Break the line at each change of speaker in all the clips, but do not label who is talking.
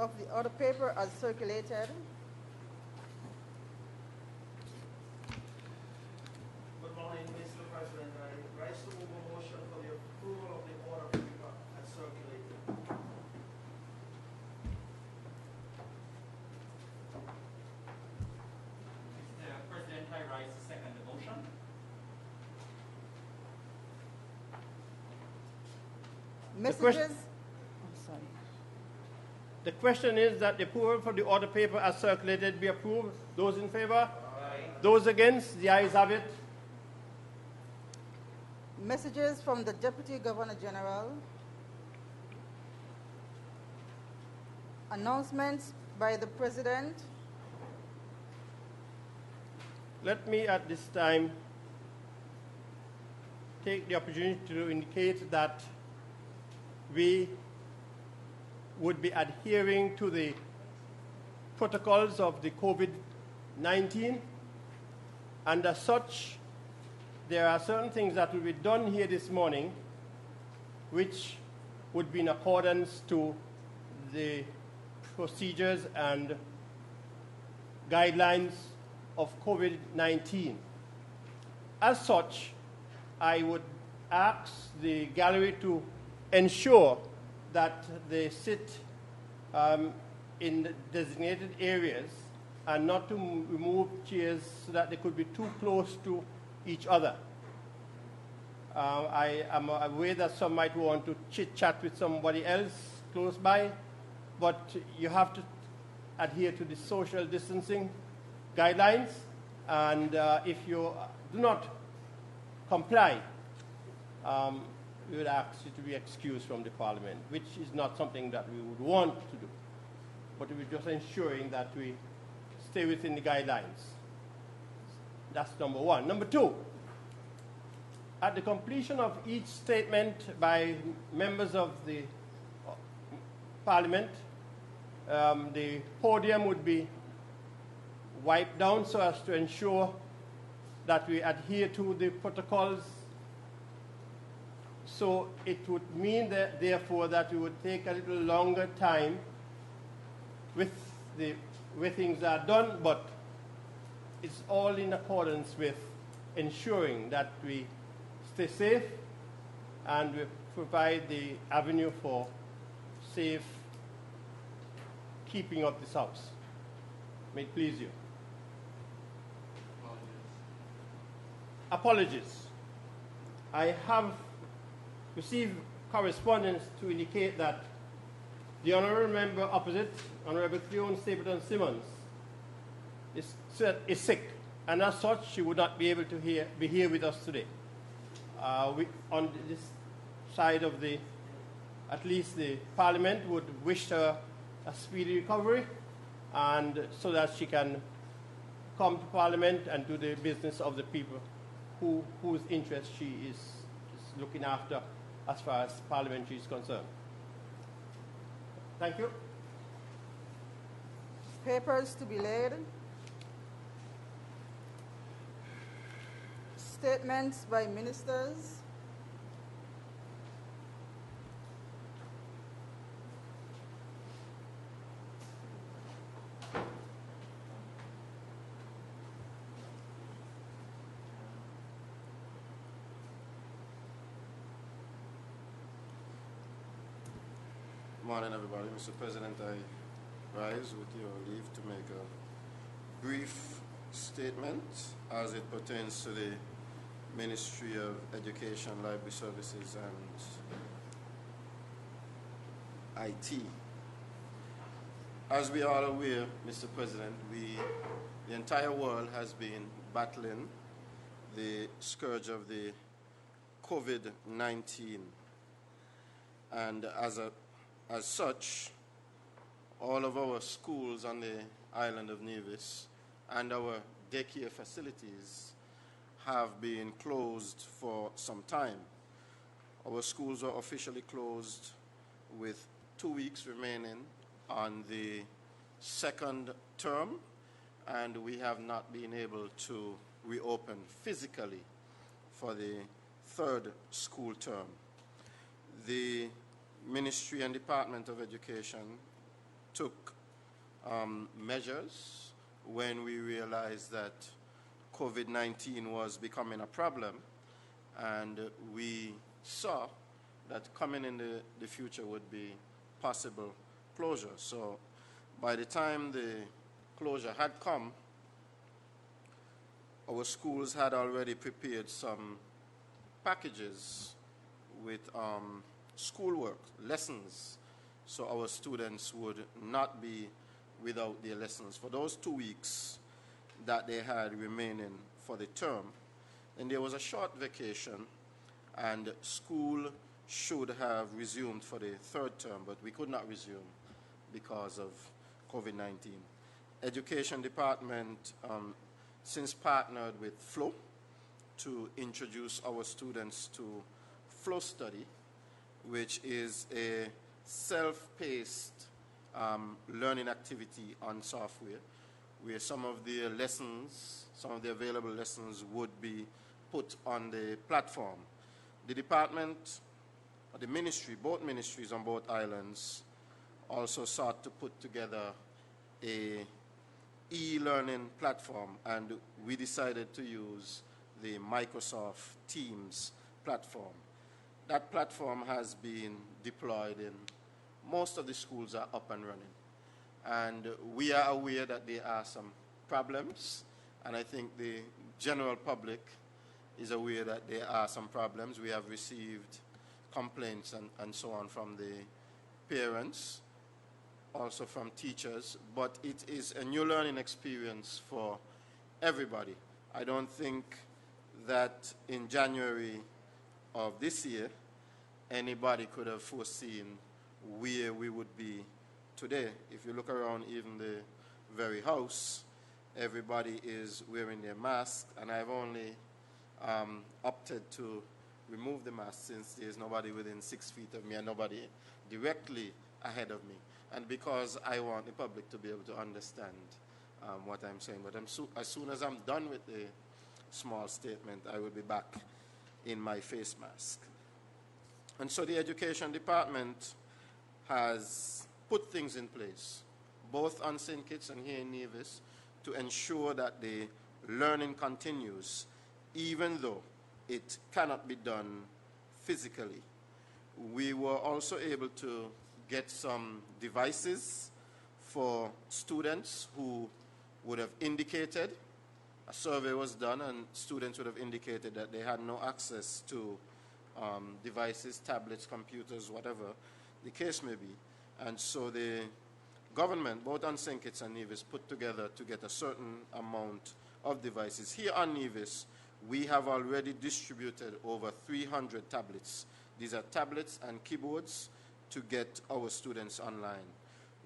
of the order paper as circulated.
Good morning, Mr. President. I rise to move a motion for the approval of the order paper as circulated.
Mr. President, I rise to second the motion.
Messages.
The question is that the approval for the order paper as circulated be approved. Those in favor?
Aye.
Those against? The ayes have it.
Messages from the Deputy Governor General. Announcements by the President.
Let me at this time take the opportunity to indicate that we would be adhering to the protocols of the COVID-19, and as such, there are certain things that will be done here this morning which would be in accordance to the procedures and guidelines of COVID-19. As such, I would ask the gallery to ensure that they sit in the designated areas and not to remove chairs so that they could be too close to each other. I am aware that some might want to chit-chat with somebody else close by, but you have to adhere to the social distancing guidelines, and if you do not comply, we would ask you to be excused from the Parliament, which is not something that we would want to do. But we're just ensuring that we stay within the guidelines. That's number one. Number two, at the completion of each statement by members of the Parliament, the podium would be wiped down so as to ensure that we adhere to the protocols. So it would mean that, therefore, that we would take a little longer time with the way things are done, but it's all in accordance with ensuring that we stay safe and we provide the avenue for safe keeping of this house. May it please you. Apologies. I have received correspondence to indicate that the honourable member opposite, Honourable Cleone Stapleton Simmons, is sick, and as such, she would not be able to be here with us today. We, on this side of the, at least the Parliament, would wish her a speedy recovery, and so that she can come to Parliament and do the business of the people whose interest she is looking after as far as parliamentary is concerned. Thank you.
Papers to be laid. Statements by ministers.
Good morning, everybody. Mr. President, I rise with your leave to make a brief statement as it pertains to the Ministry of Education, Library Services, and IT. As we are all aware, Mr. President, the entire world has been battling the scourge of the COVID-19, and as such, all of our schools on the island of Nevis and our daycare facilities have been closed for some time. Our schools were officially closed with 2 weeks remaining on the second term, and we have not been able to reopen physically for the third school term. The Ministry and Department of Education took measures when we realized that COVID-19 was becoming a problem, and we saw that coming in the future would be possible closure. So by the time the closure had come, our schools had already prepared some packages with schoolwork, lessons, so our students would not be without their lessons for those 2 weeks that they had remaining for the term. And there was a short vacation, and school should have resumed for the third term, but we could not resume because of COVID-19. Education department since partnered with Flow to introduce our students to Flow Study, which is a self-paced learning activity on software, where some of the lessons, some of the available lessons would be put on the platform. The department, or the ministry, both ministries on both islands, also sought to put together a e-learning platform, and we decided to use the Microsoft Teams platform. That platform has been deployed in most of the schools are up and running. And we are aware that there are some problems, and I think the general public is aware that there are some problems. We have received complaints and so on from the parents, also from teachers, but it is a new learning experience for everybody. I don't think that in January of this year, anybody could have foreseen where we would be today. If you look around even the very house, everybody is wearing their mask, and I've only opted to remove the mask since there's nobody within 6 feet of me and nobody directly ahead of me. And because I want the public to be able to understand what I'm saying. But as soon as I'm done with the small statement, I will be back in my face mask. And so the education department has put things in place, both on St. Kitts and here in Nevis, to ensure that the learning continues, even though it cannot be done physically. We were also able to get some devices for students who would have indicated, a survey was done, and students would have indicated that they had no access to devices, tablets, computers, whatever the case may be. And so the government, both on St. Kitts and Nevis, put together to get a certain amount of devices. Here on Nevis, we have already distributed over 300 tablets. These are tablets and keyboards to get our students online.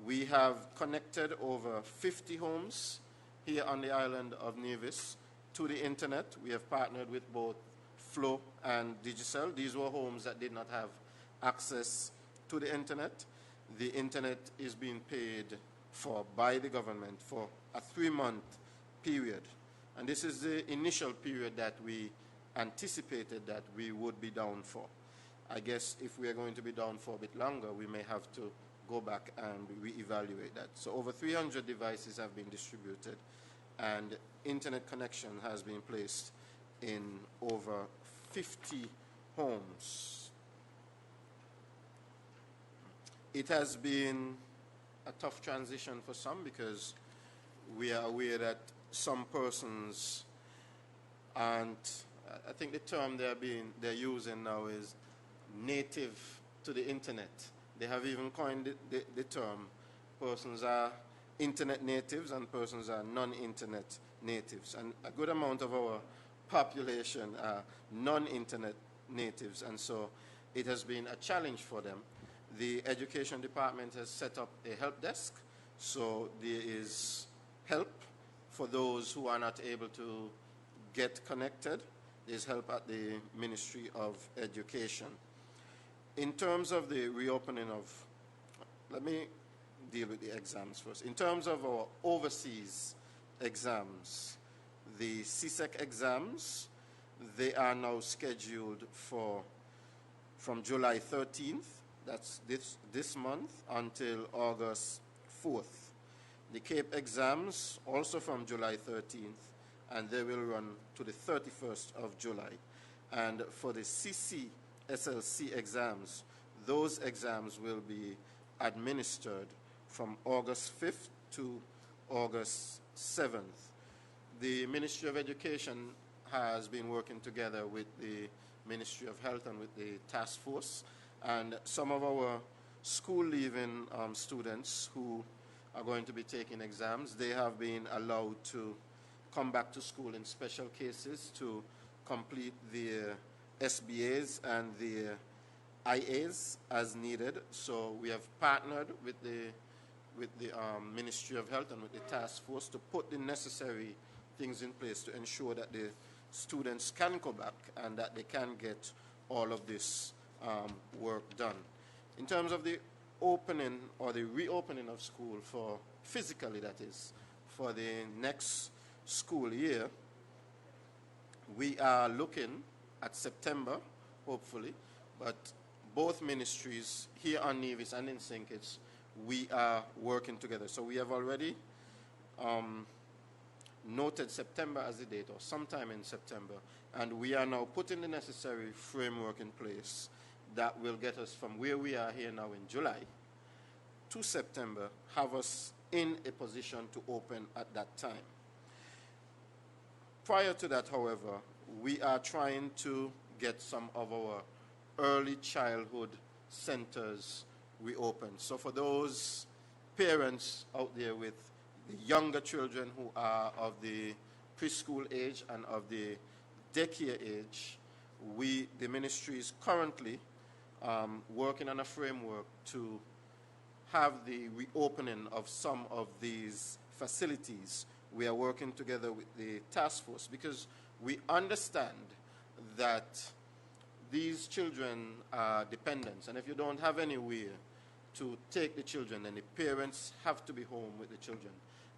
We have connected over 50 homes here on the island of Nevis to the internet. We have partnered with both Flow and Digicel. These were homes that did not have access to the internet. The internet is being paid for by the government for a 3-month period. And this is the initial period that we anticipated that we would be down for. I guess if we are going to be down for a bit longer, we may have to go back and reevaluate that. So over 300 devices have been distributed, and internet connection has been placed in over 50 homes. It has been a tough transition for some because we are aware that some persons aren't, I think the term they're using now is native to the internet. They have even coined the term persons are internet natives and persons are non-internet natives. And a good amount of our population are non-internet natives, and so it has been a challenge for them. The education department has set up a help desk, so there is help for those who are not able to get connected. There's help at the Ministry of Education. In terms of the reopening of, let me deal with the exams first. In terms of our overseas exams, the CSEC exams, they are now scheduled from July 13th, that's this month, until August 4th. The Cape exams also from July 13th, and they will run to the 31st of July. And for the CC SLC exams, those exams will be administered from August 5th to August 7th. The Ministry of Education has been working together with the Ministry of Health and with the task force, and some of our school-leaving students who are going to be taking exams, they have been allowed to come back to school in special cases to complete the SBAs and the IAs as needed. So we have partnered with the Ministry of Health and with the task force to put the necessary things in place to ensure that the students can go back and that they can get all of this work done. In terms of the opening or the reopening of school for physically, that is, for the next school year, we are looking at September, hopefully, but both ministries here on Nevis and in St. Kitts, we are working together. So we have already noted September as the date, or sometime in September, and we are now putting the necessary framework in place that will get us from where we are here now in July to September, have us in a position to open at that time. Prior to that, however, we are trying to get some of our early childhood centers reopened. So for those parents out there with the younger children who are of the preschool age and of the daycare age, the ministry is currently working on a framework to have the reopening of some of these facilities. We are working together with the task force because we understand that these children are dependents, and if you don't have anywhere to take the children, then the parents have to be home with the children.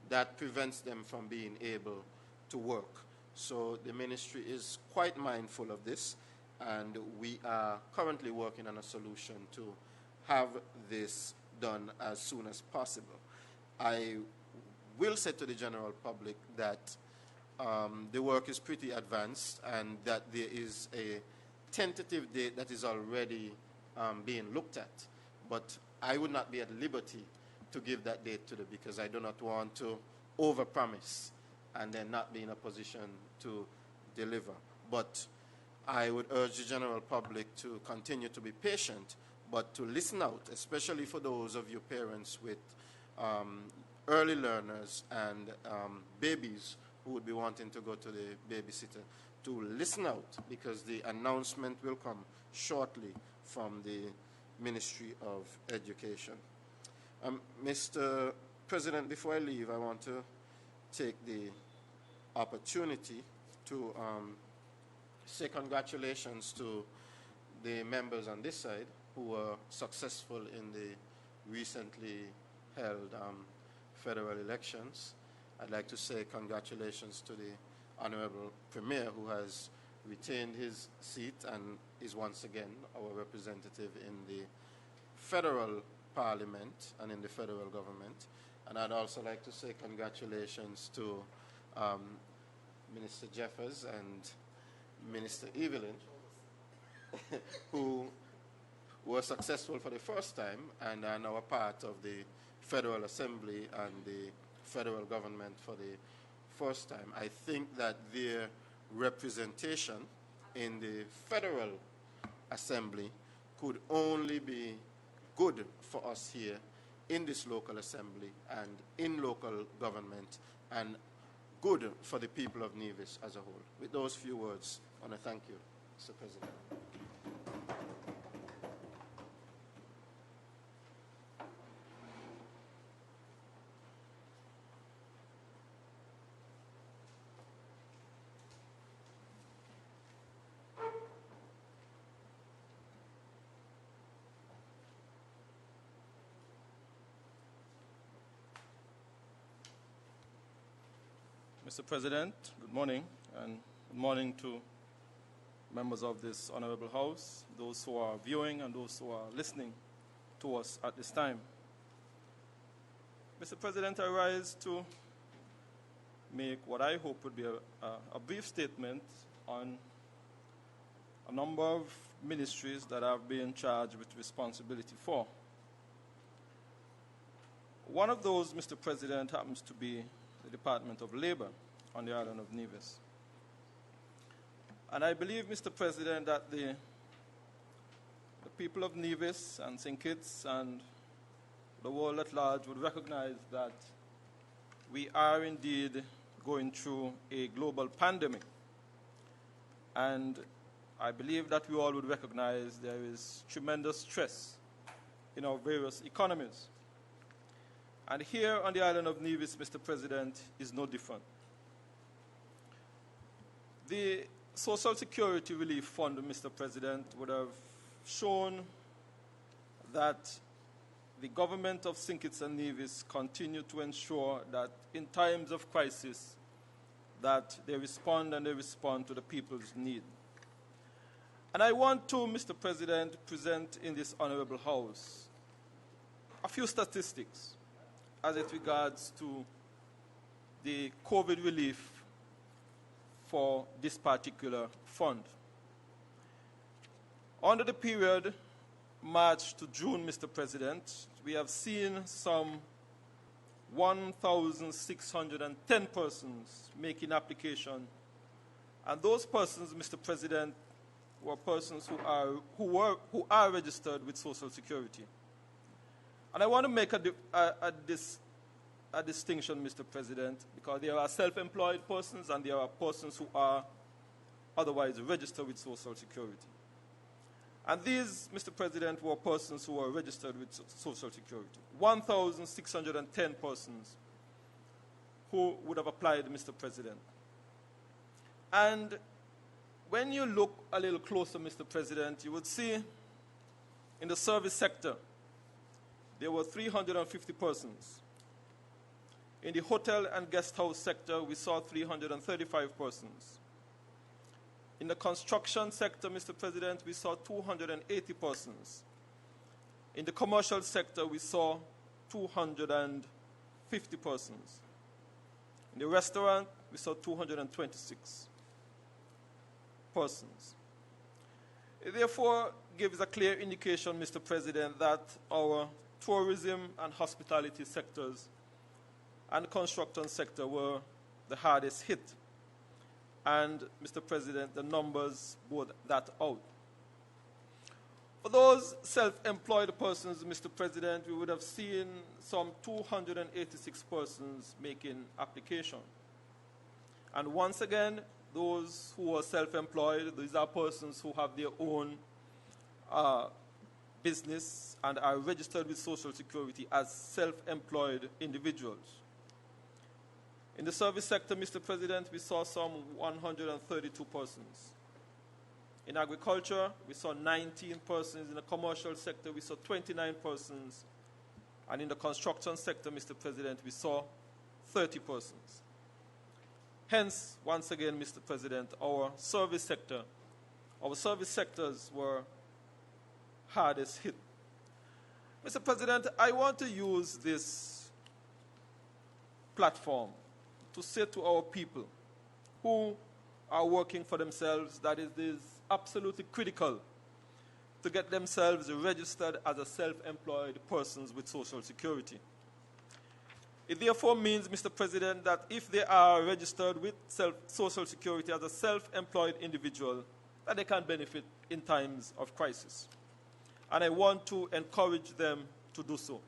That prevents them from being able to work. So the ministry is quite mindful of this, and we are currently working on a solution to have this done as soon as possible. I will say to the general public that the work is pretty advanced and that there is a tentative date that is already being looked at, but I would not be at liberty to give that date to them because I do not want to overpromise and then not be in a position to deliver. But I would urge the general public to continue to be patient, but to listen out, especially for those of you parents with early learners and babies who would be wanting to go to the babysitter, to listen out because the announcement will come shortly from the Ministry of Education. Mr. President, before I leave, I want to take the opportunity to say congratulations to the members on this side who were successful in the recently held federal elections. I'd like to say congratulations to the Honorable Premier who has retained his seat and is once again our representative in the federal parliament and in the federal government. And I'd also like to say congratulations to Minister Jeffers and Minister Evelyn who were successful for the first time and are now a part of the Federal Assembly and the federal government for the first time. I think that their representation in the Federal Assembly could only be good for us here in this local assembly and in local government, and good for the people of Nevis as a whole. With those few words, I want to thank you, Mr. President.
Mr. President, good morning, and good morning to members of this Honorable House, those who are viewing and those who are listening to us at this time. Mr. President, I rise to make what I hope would be a brief statement on a number of ministries that I've been charged with responsibility for. One of those, Mr. President, happens to be the Department of Labor on the island of Nevis. And I believe, Mr. President, that the people of Nevis and St. Kitts and the world at large would recognize that we are indeed going through a global pandemic. And I believe that we all would recognize there is tremendous stress in our various economies. And here on the island of Nevis, Mr. President, is no different. The Social Security Relief Fund, Mr. President, would have shown that the government of St. Kitts and Nevis continue to ensure that in times of crisis that they respond to the people's need. And I want to, Mr. President, present in this honorable House a few statistics as it regards to the COVID relief for this particular fund. Under the period March to June, Mr. President, we have seen some 1,610 persons making application. And those persons, Mr. President, were persons who are registered with Social Security. And I want to make a distinction, Mr. President, because there are self-employed persons and there are persons who are otherwise registered with Social Security. And these, Mr. President, were persons who were registered with Social Security. 1,610 persons who would have applied, Mr. President. And when you look a little closer, Mr. President, you would see in the service sector, there were 350 persons. In the hotel and guest house sector, we saw 335 persons. In the construction sector, Mr. President, we saw 280 persons. In the commercial sector, we saw 250 persons. In the restaurant, we saw 226 persons. It therefore gives a clear indication, Mr. President, that our tourism and hospitality sectors and the construction sector were the hardest hit. And, Mr. President, the numbers bore that out. For those self-employed persons, Mr. President, we would have seen some 286 persons making application. And once again, those who are self-employed, these are persons who have their own business and are registered with Social Security as self-employed individuals. In the service sector, Mr. President, we saw some 132 persons. In agriculture, we saw 19 persons. In the commercial sector, we saw 29 persons. And in the construction sector, Mr. President, we saw 30 persons. Hence, once again, Mr. President, our service sectors were hardest hit. Mr. President, I want to use this platform to say to our people who are working for themselves that it is absolutely critical to get themselves registered as a self-employed persons with Social Security. It therefore means, Mr. President, that if they are registered with Social Security as a self-employed individual, that they can benefit in times of crisis. And I want to encourage them to do so.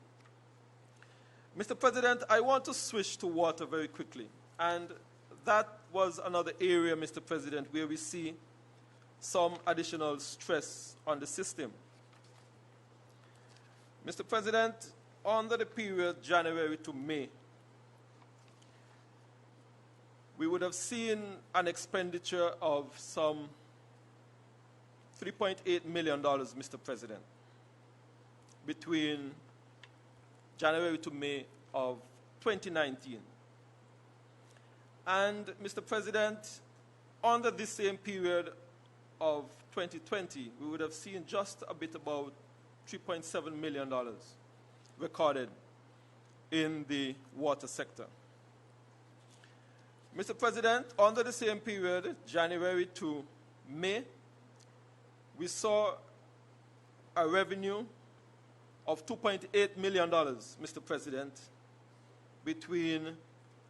Mr. President, I want to switch to water very quickly. And that was another area, Mr. President, where we see some additional stress on the system. Mr. President, under the period January to May, we would have seen an expenditure of some $3.8 million, Mr. President, between January to May of 2019. And, Mr. President, under this same period of 2020, we would have seen just a bit about $3.7 million recorded in the water sector. Mr. President, under the same period, January to May, we saw a revenue of $2.8 million, Mr. President, between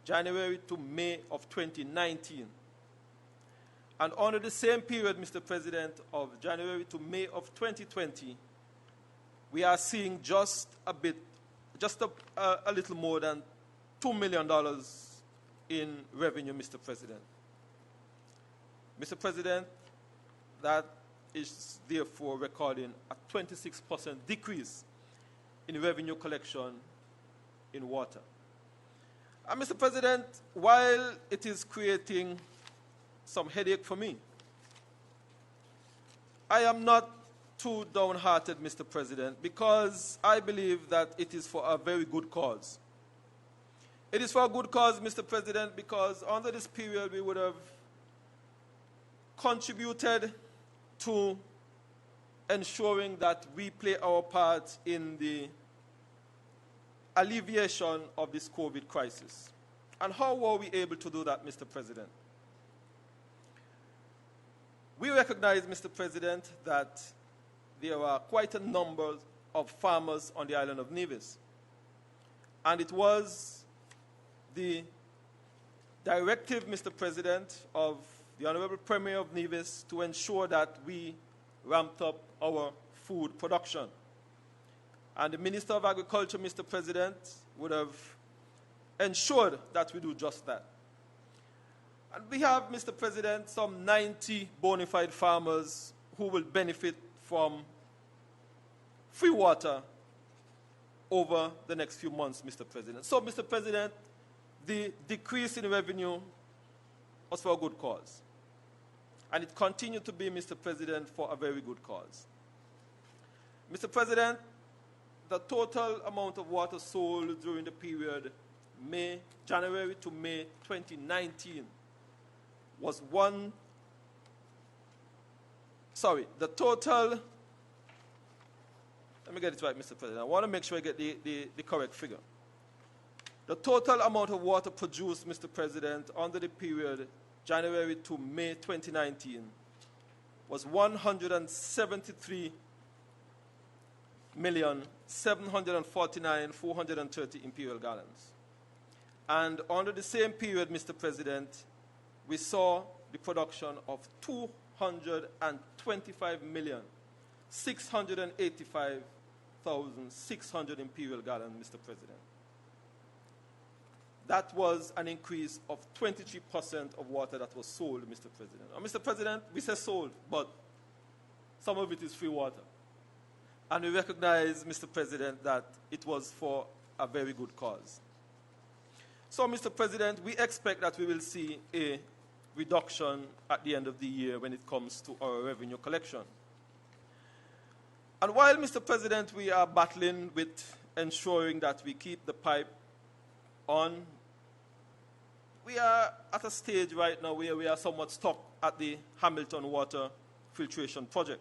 January to May of 2019. And under the same period, Mr. President, of January to May of 2020, we are seeing just a little more than $2 million in revenue, Mr. President. Mr. President, that is therefore recording a 26% decrease in revenue collection in water. And Mr. President, while it is creating some headache for me, I am not too downhearted, Mr. President, because I believe that it is for a very good cause. It is for a good cause, Mr. President, because under this period we would have contributed to ensuring that we play our part in the alleviation of this COVID crisis. And how were we able to do that, Mr. President? We recognize, Mr. President, that there are quite a number of farmers on the island of Nevis. And it was the directive, Mr. President, of the Honorable Premier of Nevis to ensure that we ramped up our food production. And the Minister of Agriculture, Mr. President, would have ensured that we do just that. And we have, Mr. President, some 90 bona fide farmers who will benefit from free water over the next few months, Mr. President. So, Mr. President, the decrease in revenue was for a good cause. And it continued to be, Mr. President, for a very good cause. Mr. President, the total amount of water sold during the period January to May 2019 was the total, let me get it right, Mr. President. I want to make sure I get the correct figure. The total amount of water produced, Mr. President, under the period January to May 2019 was 173,749,430 imperial gallons. And under the same period, Mr. President, we saw the production of 225,685,600 imperial gallons, Mr. President. That was an increase of 23% of water that was sold, Mr. President. And Mr. President, we say sold, but some of it is free water. And we recognize, Mr. President, that it was for a very good cause. So, Mr. President, we expect that we will see a reduction at the end of the year when it comes to our revenue collection. And while, Mr. President, we are battling with ensuring that we keep the pipe on, we are at a stage right now where we are somewhat stuck at the Hamilton Water Filtration Project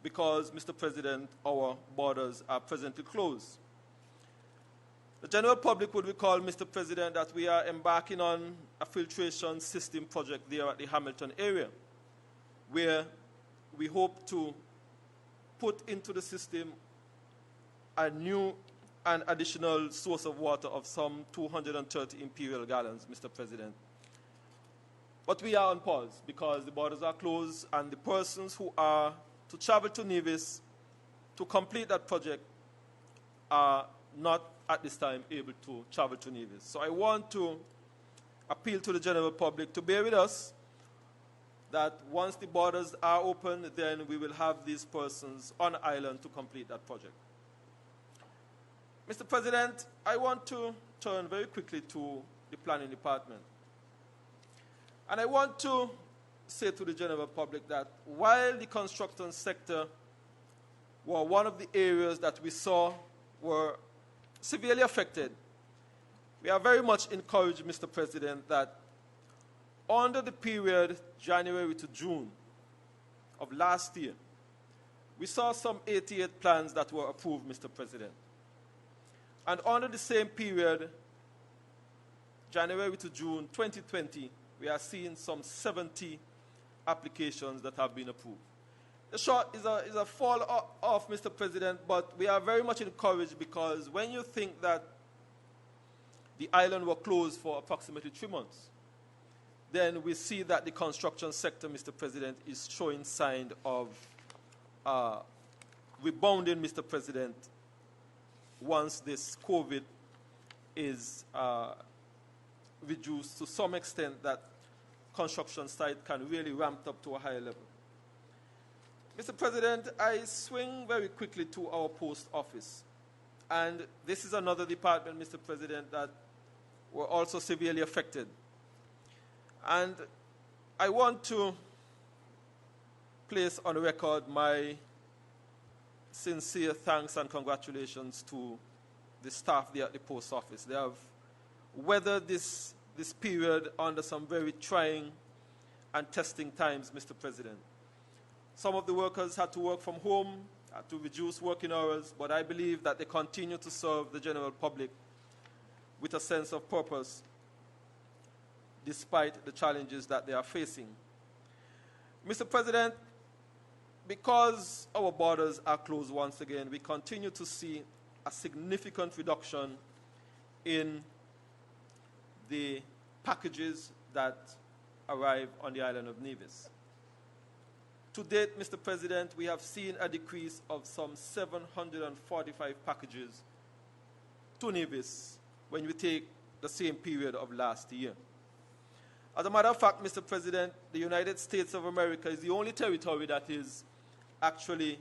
because, Mr. President, our borders are presently closed. The general public would recall, Mr. President, that we are embarking on a filtration system project there at the Hamilton area, where we hope to put into the system a new and additional source of water of some 230 imperial gallons, Mr. President. But we are on pause because the borders are closed and the persons who are to travel to Nevis to complete that project are not at this time able to travel to Nevis. So I want to appeal to the general public to bear with us, that once the borders are open, then we will have these persons on island to complete that project. Mr. President, I want to turn very quickly to the planning department. And I want to say to the general public that while the construction sector were one of the areas that we saw were severely affected, we are very much encouraged, Mr. President, that under the period January to June of last year, we saw some 88 plans that were approved, Mr. President. And under the same period, January to June 2020, we are seeing some 70 applications that have been approved. The short is a fall off, Mr. President, but we are very much encouraged because when you think that the island was closed for approximately 3 months, then we see that the construction sector, Mr. President, is showing signs of rebounding, Mr. President, once this COVID is reduced to some extent that construction site can really ramp up to a higher level. Mr. President, I swing very quickly to our post office. And this is another department, Mr. President, that were also severely affected. And I want to place on record my sincere thanks and congratulations to the staff there at the post office. They have weathered this period under some very trying and testing times, Mr. President. Some of the workers had to work from home, had to reduce working hours, but I believe that they continue to serve the general public with a sense of purpose despite the challenges that they are facing. Mr. President, because our borders are closed once again, we continue to see a significant reduction in the packages that arrive on the island of Nevis. To date, Mr. President, we have seen a decrease of some 745 packages to Nevis when we take the same period of last year. As a matter of fact, Mr. President, the United States of America is the only territory that is actually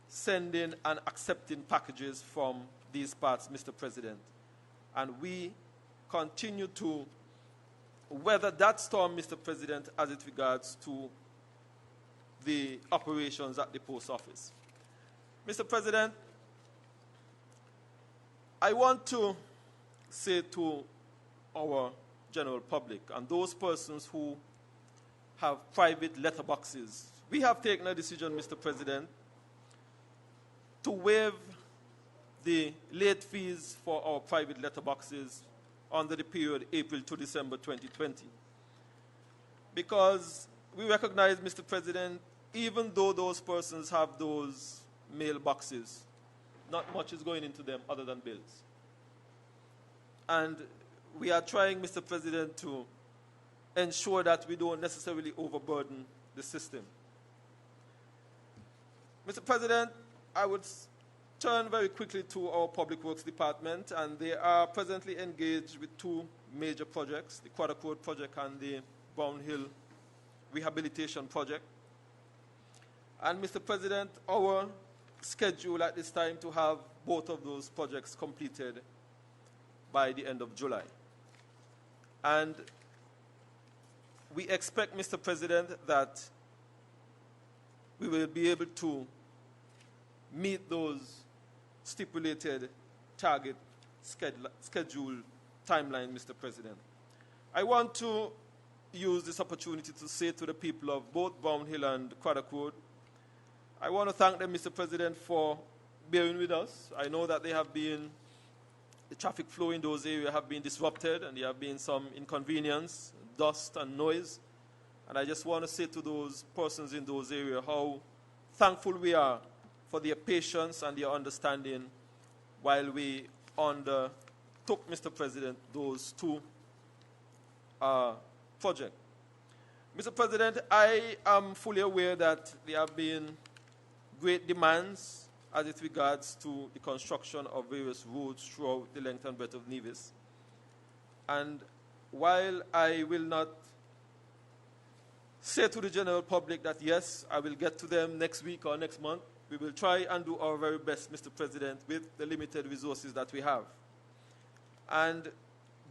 sending and accepting packages from these parts, Mr. President. And we continue to weather that storm, Mr. President, as it regards to the operations at the post office. Mr. President, I want to say to our general public and those persons who have private letterboxes, we have taken a decision, Mr. President, to waive the late fees for our private letterboxes under the period April to December 2020. Because we recognize, Mr. President, even though those persons have those mailboxes, not much is going into them other than bills. And we are trying, Mr. President, to ensure that we don't necessarily overburden the system. Mr. President, I would turn very quickly to our Public Works Department, and they are presently engaged with two major projects, the Craddock Road project and the Brown Hill Rehabilitation project. And Mr. President, our schedule at this time to have both of those projects completed by the end of July. And we expect, Mr. President, that we will be able to meet those stipulated target schedule timeline, Mr. President. I want to use this opportunity to say to the people of both Brown Hill and Craddock Road, I want to thank them, Mr. President, for bearing with us. I know that the traffic flow in those areas have been disrupted and there have been some inconvenience, dust and noise. And I just want to say to those persons in those areas how thankful we are for their patience and their understanding while we undertook, Mr. President, those two projects. Mr. President, I am fully aware that there have been great demands as it regards to the construction of various roads throughout the length and breadth of Nevis. And while I will not say to the general public that, yes, I will get to them next week or next month, we will try and do our very best, Mr. President, with the limited resources that we have. And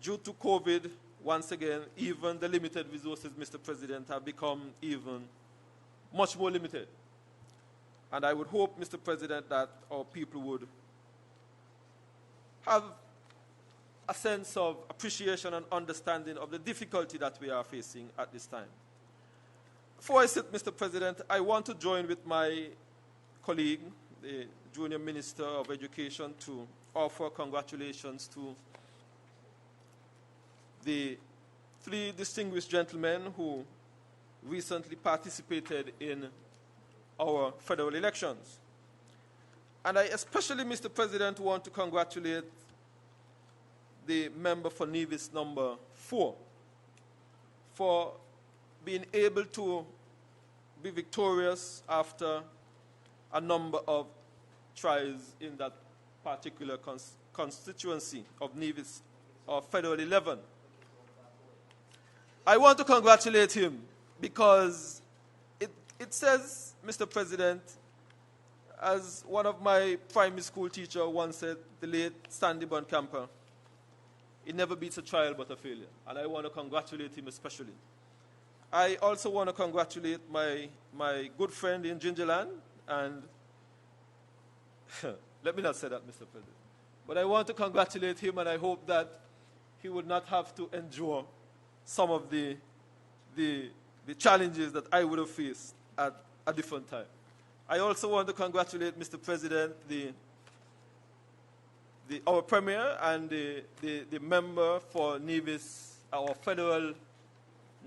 due to COVID, once again, even the limited resources, Mr. President, have become even much more limited. And I would hope, Mr. President, that our people would have a sense of appreciation and understanding of the difficulty that we are facing at this time. Before I sit, Mr. President, I want to join with my colleague, the Junior Minister of Education, to offer congratulations to the 3 distinguished gentlemen who recently participated in our federal elections. And I especially, Mr. President, want to congratulate the member for Nevis number 4 for being able to be victorious after a number of tries in that particular constituency of Nevis, or Federal 11. I want to congratulate him because it says, Mr. President, as one of my primary school teachers once said, the late Sandy Boncamper, it never beats a trial but a failure. And I want to congratulate him especially. I also want to congratulate my good friend in Gingerland, and let me not say that, Mr. President. But I want to congratulate him, and I hope that he would not have to endure some of the challenges that I would have faced at a different time. I also want to congratulate, Mr. President, our Premier and the member for Nevis, our Federal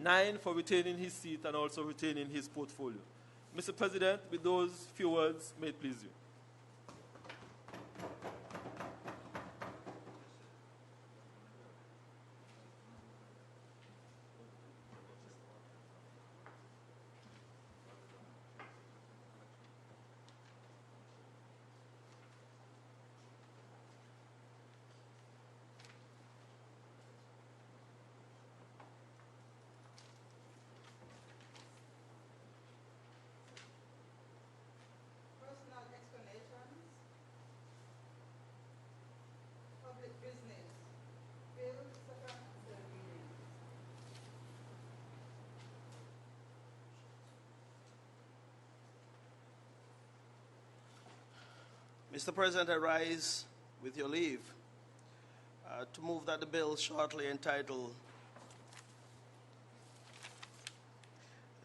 9, for retaining his seat and also retaining his portfolio. Mr. President, with those few words, may it please you.
Personal explanations. Public business. Bill, second and third reading.
Mr. President, I rise, with your leave, to move that the bill shortly entitled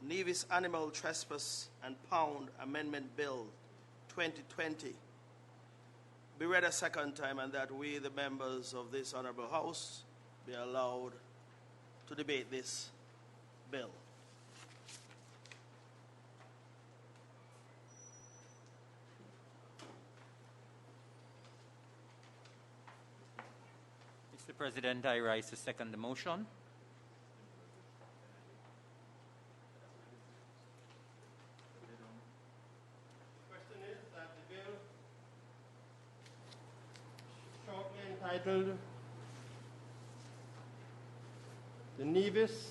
Nevis Animal Trespass and Pound Amendment Bill 2020 be read a second time, and that we, the members of this honorable House, be allowed to debate this bill.
Mr. President, I rise to second the motion.
Question is that the bill shortly entitled the Nevis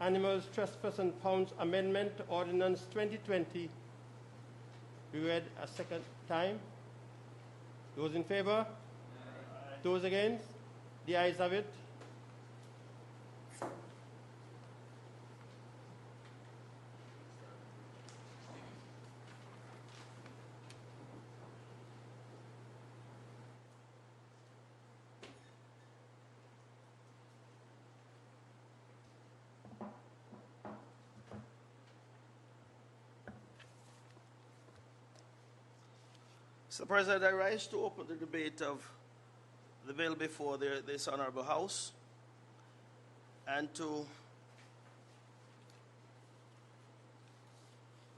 Animals Trespass and Pounds Amendment Ordinance 2020 be read a second time. Those in favor? Those against? The ayes have it.
Mr. President, I rise to open the debate of the bill before this honorable House, and to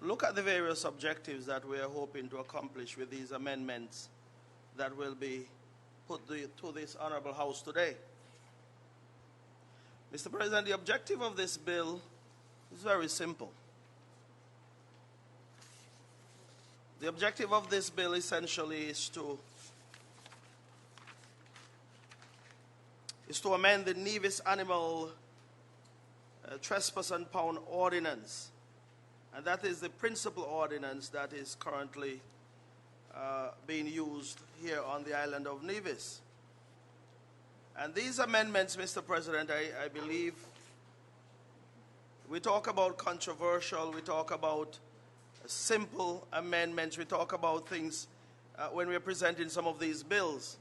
look at the various objectives that we are hoping to accomplish with these amendments that will be put to this honorable House today. Mr. President, the objective of this bill is very simple. The objective of this bill essentially is to amend the Nevis Animal Trespass and Pound Ordinance. And that is the principal ordinance that is currently being used here on the island of Nevis. And these amendments, Mr. President, I believe, we talk about controversial, we talk about simple amendments, we talk about things when we're presenting some of these bills.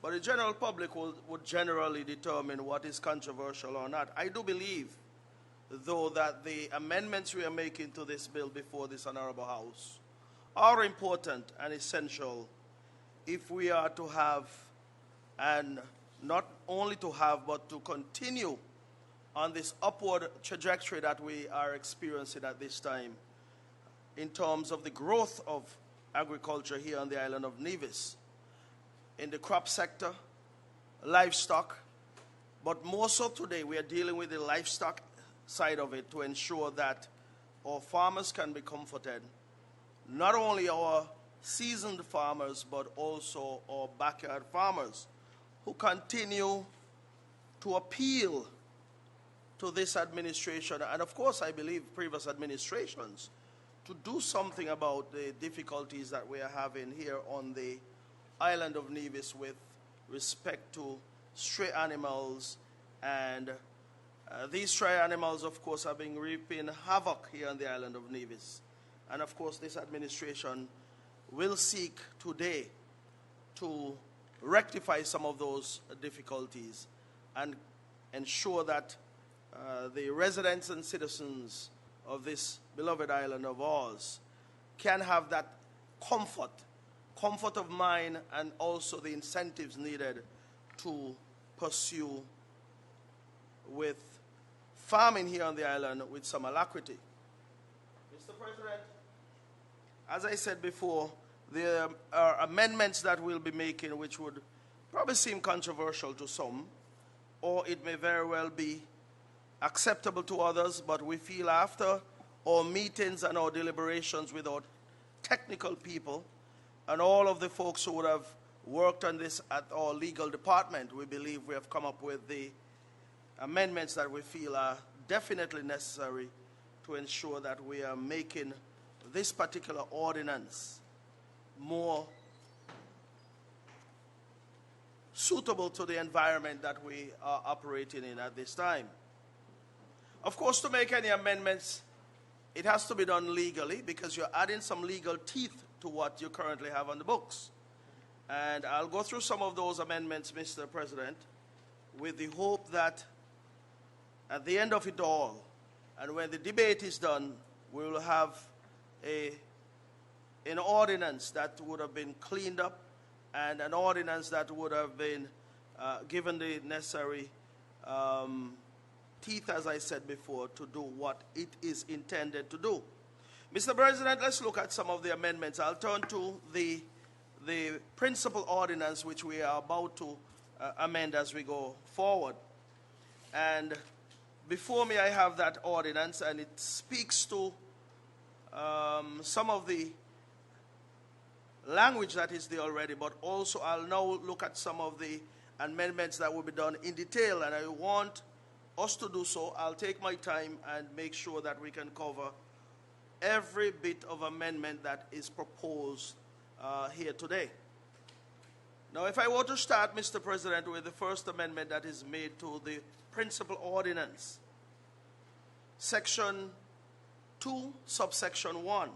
But the general public would generally determine what is controversial or not. I do believe, though, that the amendments we are making to this bill before this honorable House are important and essential if we are to have, and not only to have, but to continue on this upward trajectory that we are experiencing at this time in terms of the growth of agriculture here on the island of Nevis, in the crop sector, livestock, but more so today we are dealing with the livestock side of it to ensure that our farmers can be comforted, not only our seasoned farmers, but also our backyard farmers who continue to appeal to this administration, and of course I believe previous administrations, to do something about the difficulties that we are having here on the island of Nevis with respect to stray animals. And these stray animals, of course, have been reaping havoc here on the island of Nevis. And of course, this administration will seek today to rectify some of those difficulties and ensure that the residents and citizens of this beloved island of ours can have that comfort of mind, and also the incentives needed to pursue with farming here on the island with some alacrity. Mr. President, as I said before, there are amendments that we'll be making which would probably seem controversial to some, or it may very well be acceptable to others, but we feel after our meetings and our deliberations with our technical people and all of the folks who would have worked on this at our legal department, we believe we have come up with the amendments that we feel are definitely necessary to ensure that we are making this particular ordinance more suitable to the environment that we are operating in at this time. Of course, to make any amendments, it has to be done legally because you're adding some legal teeth to what you currently have on the books. And I'll go through some of those amendments, Mr. President, with the hope that at the end of it all, and when the debate is done, we will have an ordinance that would have been cleaned up, and an ordinance that would have been given the necessary teeth, as I said before, to do what it is intended to do. Mr. President, let's look at some of the amendments. I'll turn to the principal ordinance which we are about to amend as we go forward. And before me I have that ordinance, and it speaks to some of the language that is there already, but also I'll now look at some of the amendments that will be done in detail, and I want us to do so. I'll take my time and make sure that we can cover every bit of amendment that is proposed here today. Now, if I were to start, Mr. President, with the first amendment that is made to the principal ordinance, Section 2, subsection 1.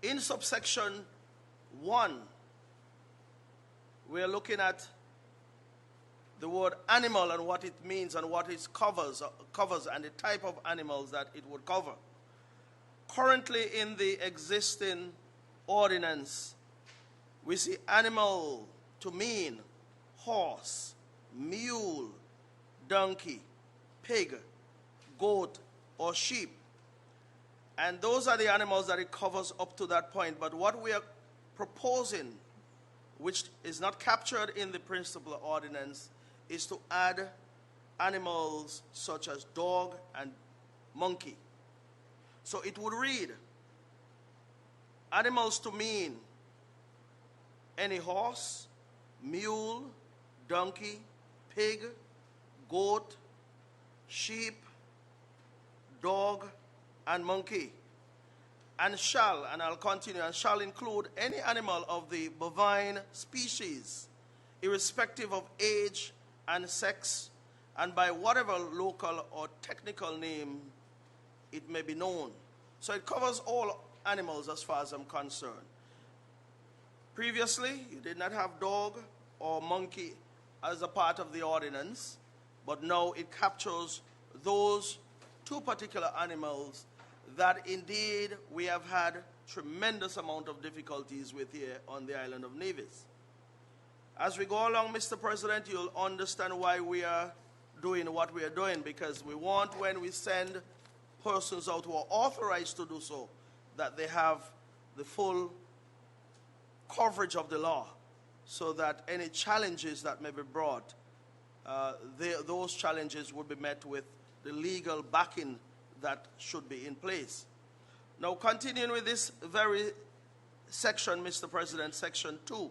In subsection 1, we are looking at the word animal and what it means and what it covers and the type of animals that it would cover. Currently in the existing ordinance, we see animal to mean horse, mule, donkey, pig, goat, or sheep. And those are the animals that it covers up to that point. But what we are proposing, which is not captured in the principal ordinance, is to add animals such as dog and monkey. So it would read, animals to mean any horse, mule, donkey, pig, goat, sheep, dog, and monkey. And shall, and I'll continue, and shall include any animal of the bovine species, irrespective of age and sex, and by whatever local or technical name it may be known. So it covers all animals as far as I'm concerned. Previously, you did not have dog or monkey as a part of the ordinance, but now it captures those two particular animals that indeed we have had tremendous amount of difficulties with here on the island of Nevis. As we go along, Mr. President, you'll understand why we are doing what we are doing, because we want, when we send persons out who are authorized to do so, that they have the full coverage of the law, so that any challenges that may be brought, those challenges would be met with the legal backing that should be in place. Now, continuing with this very section, Mr. President, section 2,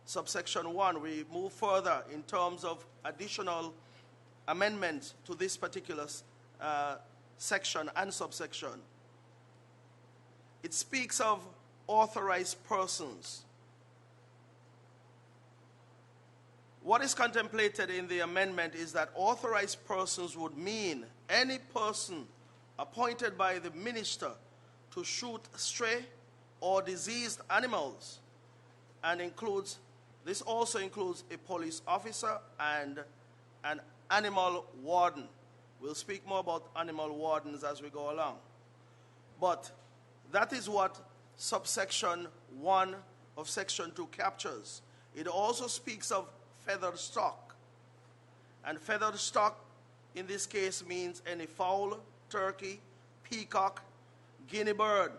subsection 1, we move further in terms of additional amendments to this particular section and subsection. It speaks of authorized persons. What is contemplated in the amendment is that authorized persons would mean any person appointed by the minister to shoot stray or diseased animals, and this also includes a police officer and an animal warden. We'll speak more about animal wardens as we go along. But that is what subsection 1 of section 2 captures. It also speaks of feathered stock. And feathered stock in this case means any fowl, turkey, peacock, guinea bird,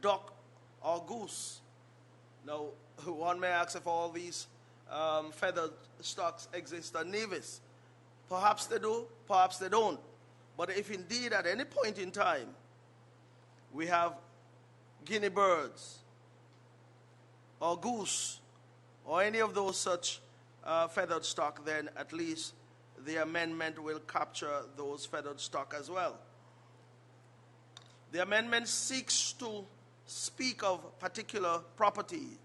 duck, or goose. Now, one may ask if all these feathered stocks exist at Nevis. Perhaps they do, perhaps they don't. But if indeed at any point in time we have guinea birds or goose or any of those such feathered stock, then at least the amendment will capture those feathered stock as well. The amendment seeks to speak of particular property.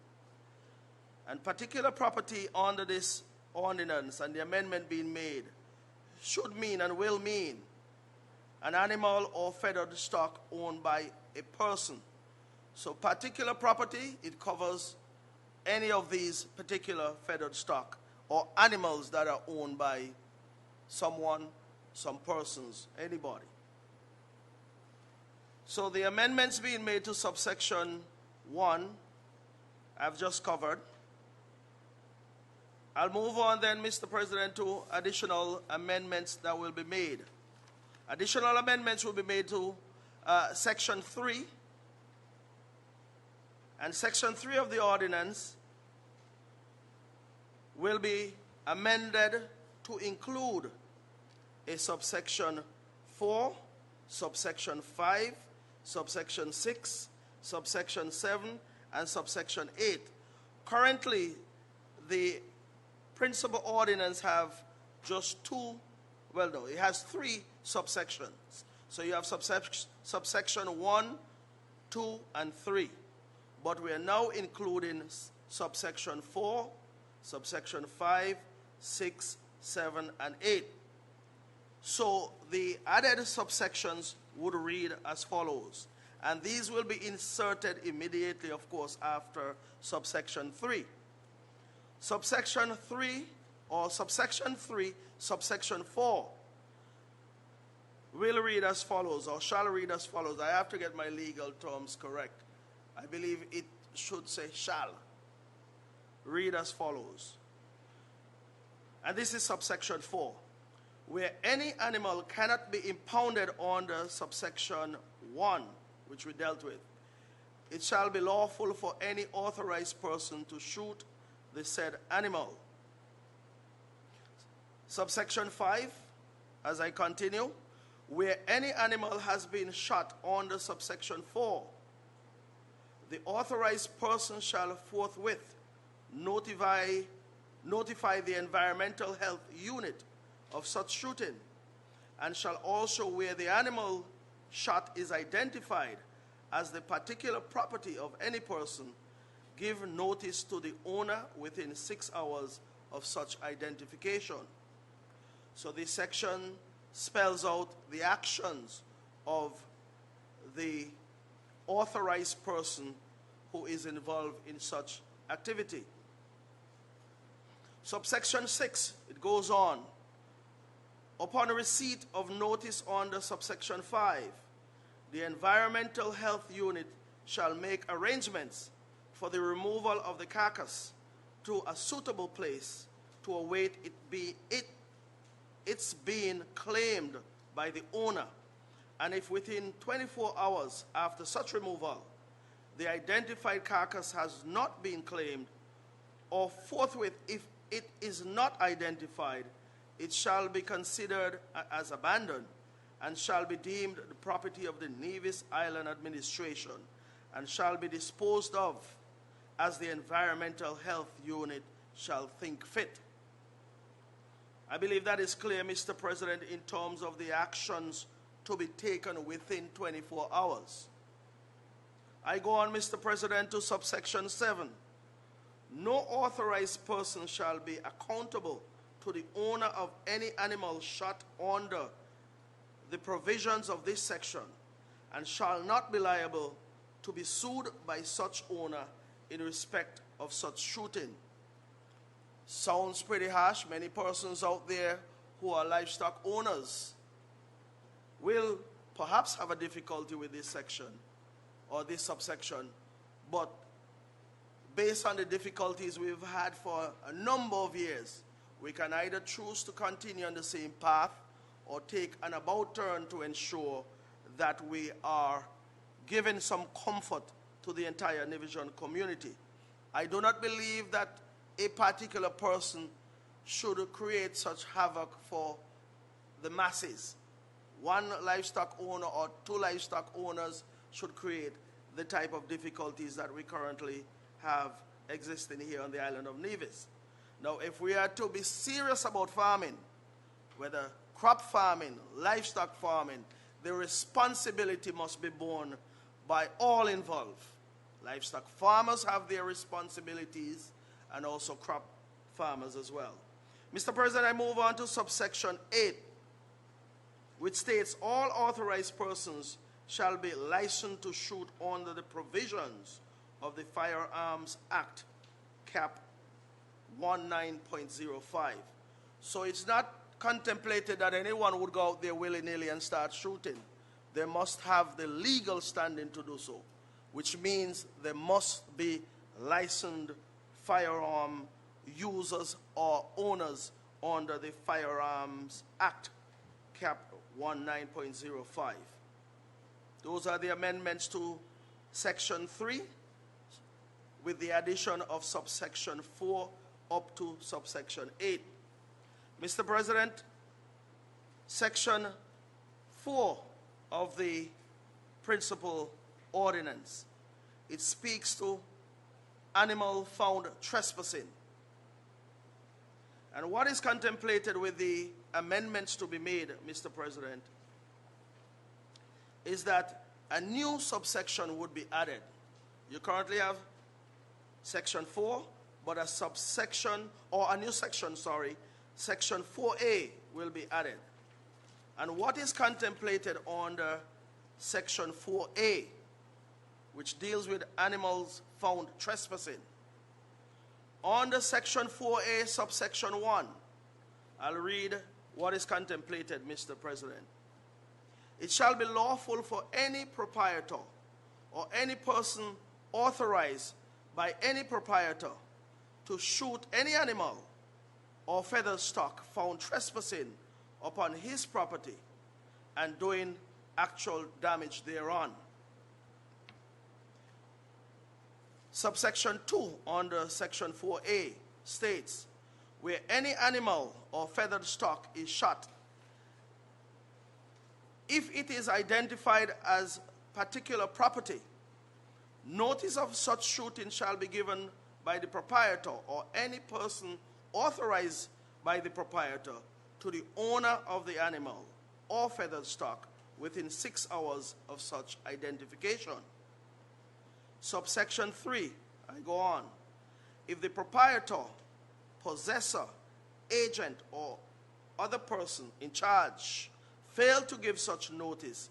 And particular property under this ordinance and the amendment being made should mean and will mean an animal or feathered stock owned by a person. So particular property, it covers any of these particular feathered stock or animals that are owned by someone, some persons, anybody. So the amendments being made to subsection 1, I've just covered. I'll move on then, Mr. President, to additional amendments that will be made. Additional amendments will be made to section 3. And section 3 of the ordinance will be amended to include a subsection 4, subsection 5, subsection 6, subsection 7, and subsection 8. Currently, the principal ordinance have just two, well no, it has 3 subsections. So you have subsection 1, 2, and 3. But we are now including subsection 4, subsection 5, 6, 7, and 8. So the added subsections would read as follows. And these will be inserted immediately, of course, after subsection 3. Subsection 3, or subsection 3, subsection 4 will read as follows, or shall read as follows. I have to get my legal terms correct. I believe it should say shall. Read as follows. And this is subsection 4. Where any animal cannot be impounded under subsection 1, which we dealt with, it shall be lawful for any authorized person to shoot the said animal. Subsection 5, as I continue, where any animal has been shot under subsection 4, the authorized person shall forthwith notify the environmental health unit of such shooting, and shall also, where the animal shot is identified as the particular property of any person, give notice to the owner within 6 hours of such identification. So this section spells out the actions of the authorized person who is involved in such activity. Subsection 6, it goes on. Upon receipt of notice under subsection 5, the environmental health unit shall make arrangements for the removal of the carcass to a suitable place to await its being claimed by the owner, and if within 24 hours after such removal the identified carcass has not been claimed, or forthwith if it is not identified, it shall be considered as abandoned and shall be deemed the property of the Nevis Island Administration and shall be disposed of as the Environmental Health Unit shall think fit. I believe that is clear, Mr. President, in terms of the actions to be taken within 24 hours. I go on, Mr. President, to subsection 7. No authorized person shall be accountable to the owner of any animal shot under the provisions of this section and shall not be liable to be sued by such owner in respect of such shooting. Sounds pretty harsh. Many persons out there who are livestock owners will perhaps have a difficulty with this section or this subsection, but based on the difficulties we've had for a number of years, we can either choose to continue on the same path or take an about turn to ensure that we are giving some comfort to the entire Nevisian community. I do not believe that a particular person should create such havoc for the masses. One livestock owner or two livestock owners should create the type of difficulties that we currently have existing here on the island of Nevis. Now, if we are to be serious about farming, whether crop farming, livestock farming, the responsibility must be borne by all involved. Livestock farmers have their responsibilities and also crop farmers as well. Mr. President, I move on to subsection 8, which states all authorized persons shall be licensed to shoot under the provisions of the Firearms Act, Cap 19.05. So it's not contemplated that anyone would go out there willy-nilly and start shooting. They must have the legal standing to do so, which means they must be licensed firearm users or owners under the Firearms Act, Cap 19.05. Those are the amendments to Section 3 with the addition of subsection 4 up to subsection 8. Mr. President, Section 4 of the principal ordinance, it speaks to animal found trespassing. And what is contemplated with the amendments to be made, Mr. President, is that a new subsection would be added. You currently have Section 4, but a subsection, or a new section, Section 4A will be added. And what is contemplated under Section 4A, which deals with animals found trespassing? Under Section 4A, subsection 1, I'll read what is contemplated, Mr. President. It shall be lawful for any proprietor or any person authorized by any proprietor to shoot any animal or feathered stock found trespassing upon his property and doing actual damage thereon. Subsection 2 under Section 4A states, where any animal or feathered stock is shot, if it is identified as particular property, notice of such shooting shall be given by the proprietor or any person authorized by the proprietor to the owner of the animal or feathered stock within 6 hours of such identification. Subsection 3, I go on. If the proprietor, possessor, agent, or other person in charge fail to give such notice,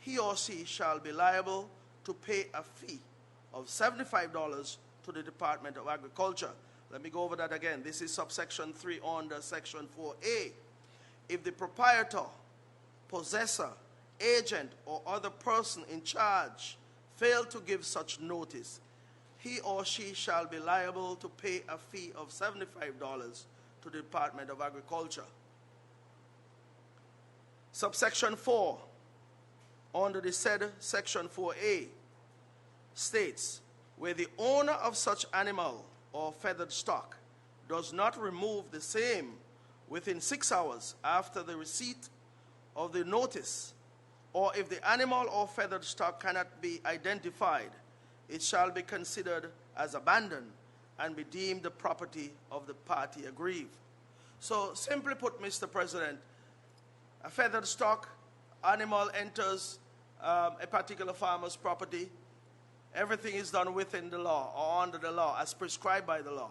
he or she shall be liable to pay a fee of $75 to the Department of Agriculture. Let me go over that again. This is subsection 3 under Section 4A. If the proprietor, possessor, agent, or other person in charge fail to give such notice, he or she shall be liable to pay a fee of $75 to the Department of Agriculture. Subsection 4, under the said Section 4A, states, where the owner of such animal or feathered stock does not remove the same within 6 hours after the receipt of the notice, or if the animal or feathered stock cannot be identified, it shall be considered as abandoned and be deemed the property of the party aggrieved. So simply put, Mr. President, a feathered stock animal enters a particular farmer's property. Everything is done within the law or under the law as prescribed by the law.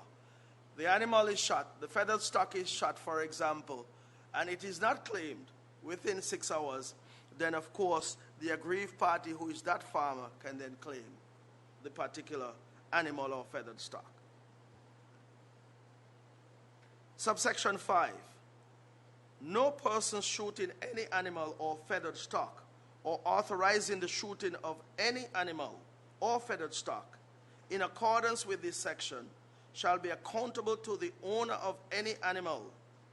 The animal is shot, the feathered stock is shot, for example, and it is not claimed within 6 hours, then of course the aggrieved party, who is that farmer, can then claim the particular animal or feathered stock. Subsection 5. No person shooting any animal or feathered stock or authorizing the shooting of any animal or feathered stock in accordance with this section shall be accountable to the owner of any animal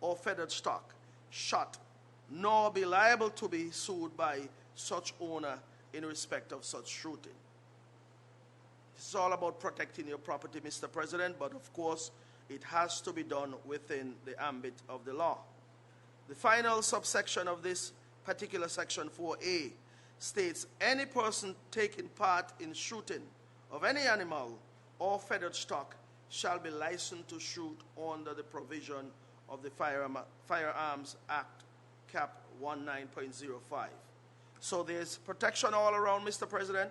or feathered stock shot, nor be liable to be sued by such owner in respect of such shooting. It's all about protecting your property, Mr. President, but of course it has to be done within the ambit of the law. The final subsection of this particular Section 4A states, any person taking part in shooting of any animal or feathered stock shall be licensed to shoot under the provision of the Firearms Act, Cap 19.05. So there's protection all around, Mr. President.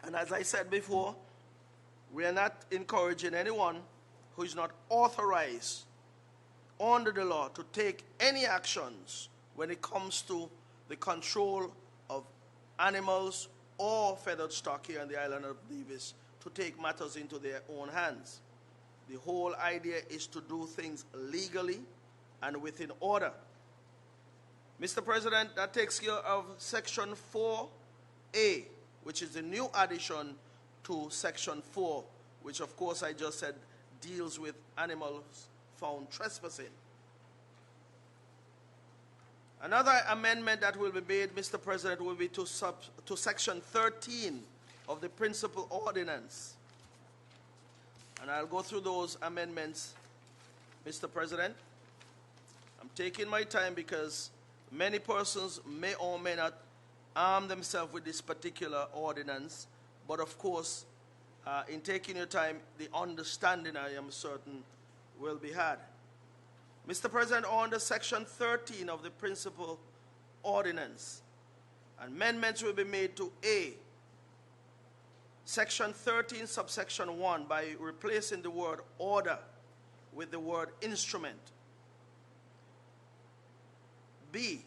And as I said before, we are not encouraging anyone who is not authorized under the law to take any actions when it comes to the control of animals or feathered stock here on the island of Nevis to take matters into their own hands. The whole idea is to do things legally and within order. Mr. President, that takes care of Section 4A, which is the new addition to Section 4, which of course I just said deals with animals found trespassing. Another amendment that will be made, Mr. President, will be to Section 13 of the Principal Ordinance. And I'll go through those amendments, Mr. President. I'm taking my time because many persons may or may not arm themselves with this particular ordinance. But of course, in taking your time, the understanding, I am certain, will be had. Mr. President, under Section 13 of the Principal Ordinance, amendments will be made to A, Section 13, subsection 1, by replacing the word order with the word instrument. B,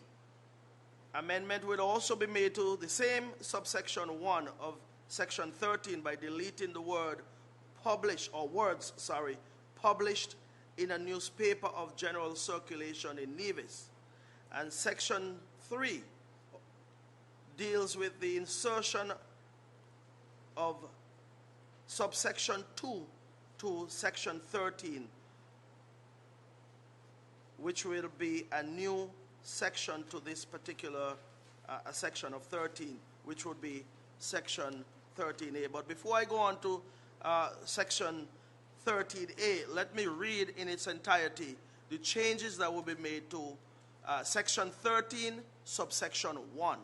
amendment will also be made to the same subsection 1 of Section 13 by deleting the word published, or words, sorry, published in a newspaper of general circulation in Nevis. And Section 3 deals with the insertion of subsection 2 to Section 13, which will be a new section to this particular section of 13, which would be Section 13A. But before I go on to Section 13A, let me read in its entirety the changes that will be made to Section 13, subsection 1.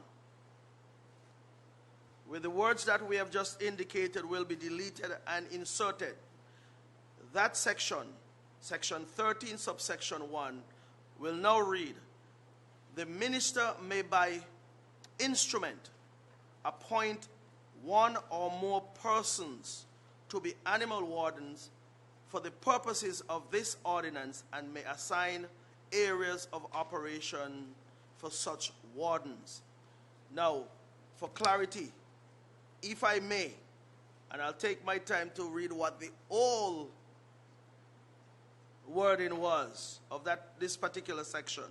With the words that we have just indicated will be deleted and inserted. That section, Section 13, subsection 1, will now read, the minister may by instrument appoint one or more persons to be animal wardens for the purposes of this ordinance and may assign areas of operation for such wardens. Now, for clarity, if I may, and I'll take my time to read what the old wording was of this particular section.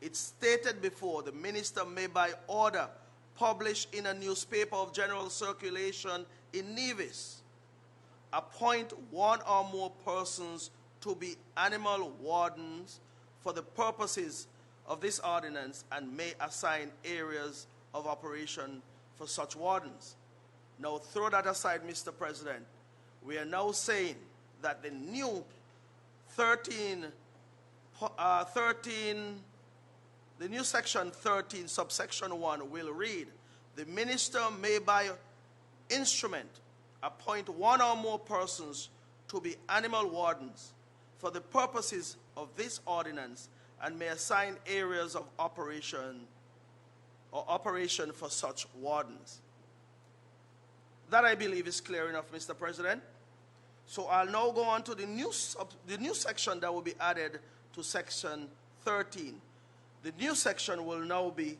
It stated before, the minister may by order published in a newspaper of general circulation in Nevis. Appoint one or more persons to be animal wardens for the purposes of this ordinance and may assign areas of operation for such wardens. Now throw that aside, Mr. President. We are now saying that the new 13, the new section 13, subsection 1 will read, the minister may by instrument appoint one or more persons to be animal wardens for the purposes of this ordinance and may assign areas of operation or operation for such wardens. That, I believe, is clear enough, Mr. President. So I'll now go on to the new section that will be added to section 13. The new section will now be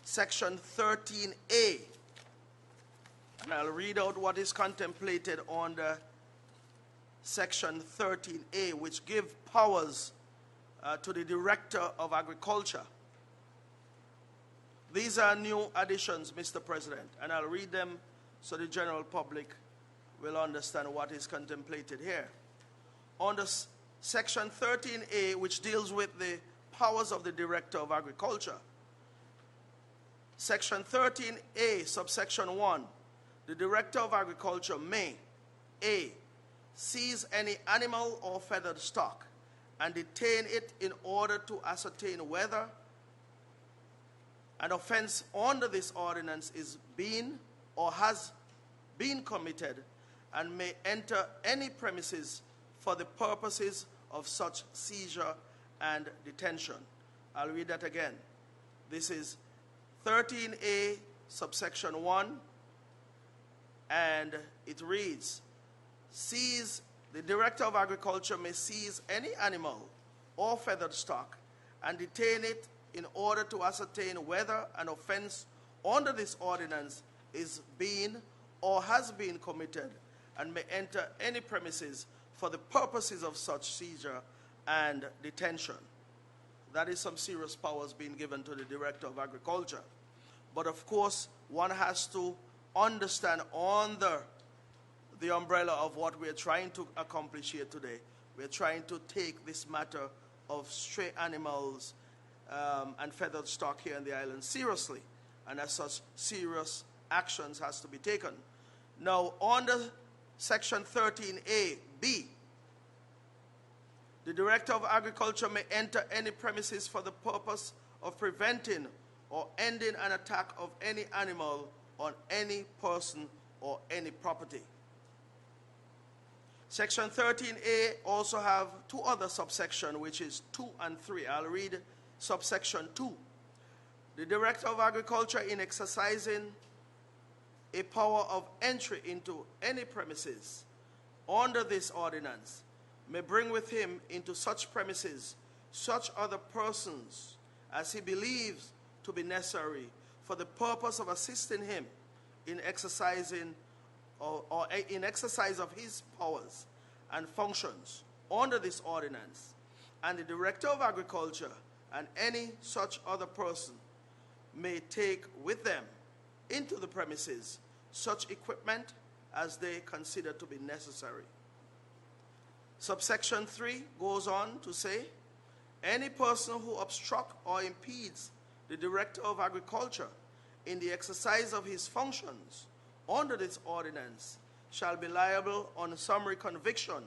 section 13A. And I'll read out what is contemplated under section 13A, which give powers to the Director of Agriculture. These are new additions, Mr. President, and I'll read them so the general public will understand what is contemplated here. Under section 13A, which deals with the powers of the Director of Agriculture, section 13A, subsection 1, the Director of Agriculture may, A, seize any animal or feathered stock and detain it in order to ascertain whether an offense under this ordinance is being or has been committed and may enter any premises for the purposes of such seizure and detention. I'll read that again. This is 13A, subsection 1, and it reads, the Director of Agriculture may seize any animal or feathered stock and detain it in order to ascertain whether an offense under this ordinance is being or has been committed and may enter any premises for the purposes of such seizure and detention. That is some serious powers being given to the Director of Agriculture. But of course, one has to understand under the umbrella of what we're trying to accomplish here today. We're trying to take this matter of stray animals and feathered stock here in the island seriously, and as such, serious actions has to be taken. Now, under section 13A, B, the Director of Agriculture may enter any premises for the purpose of preventing or ending an attack of any animal on any person or any property. Section 13A also have two other subsections, which is 2 and 3. I'll read subsection 2. The Director of Agriculture, in exercising a power of entry into any premises under this ordinance, may bring with him into such premises such other persons as he believes to be necessary for the purpose of assisting him in exercising or in exercise of his powers and functions under this ordinance. And the Director of Agriculture and any such other person may take with them into the premises such equipment as they consider to be necessary. Subsection 3 goes on to say, any person who obstructs or impedes the Director of Agriculture in the exercise of his functions under this ordinance shall be liable on summary conviction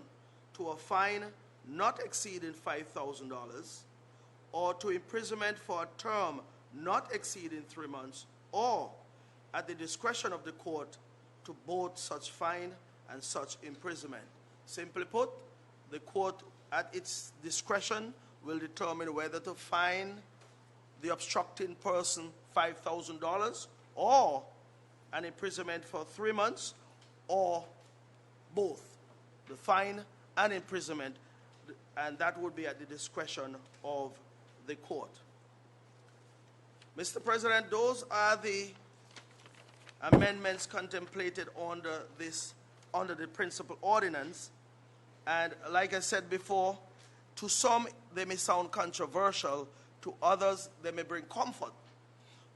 to a fine not exceeding $5,000 or to imprisonment for a term not exceeding 3 months, or at the discretion of the court to both such fine and such imprisonment. Simply put, the court at its discretion will determine whether to fine the obstructing person $5,000 or an imprisonment for 3 months, or both, the fine and imprisonment, and that would be at the discretion of the court. Mr. President, those are the amendments contemplated under the principal ordinance. And like I said before, to some they may sound controversial, to others they may bring comfort.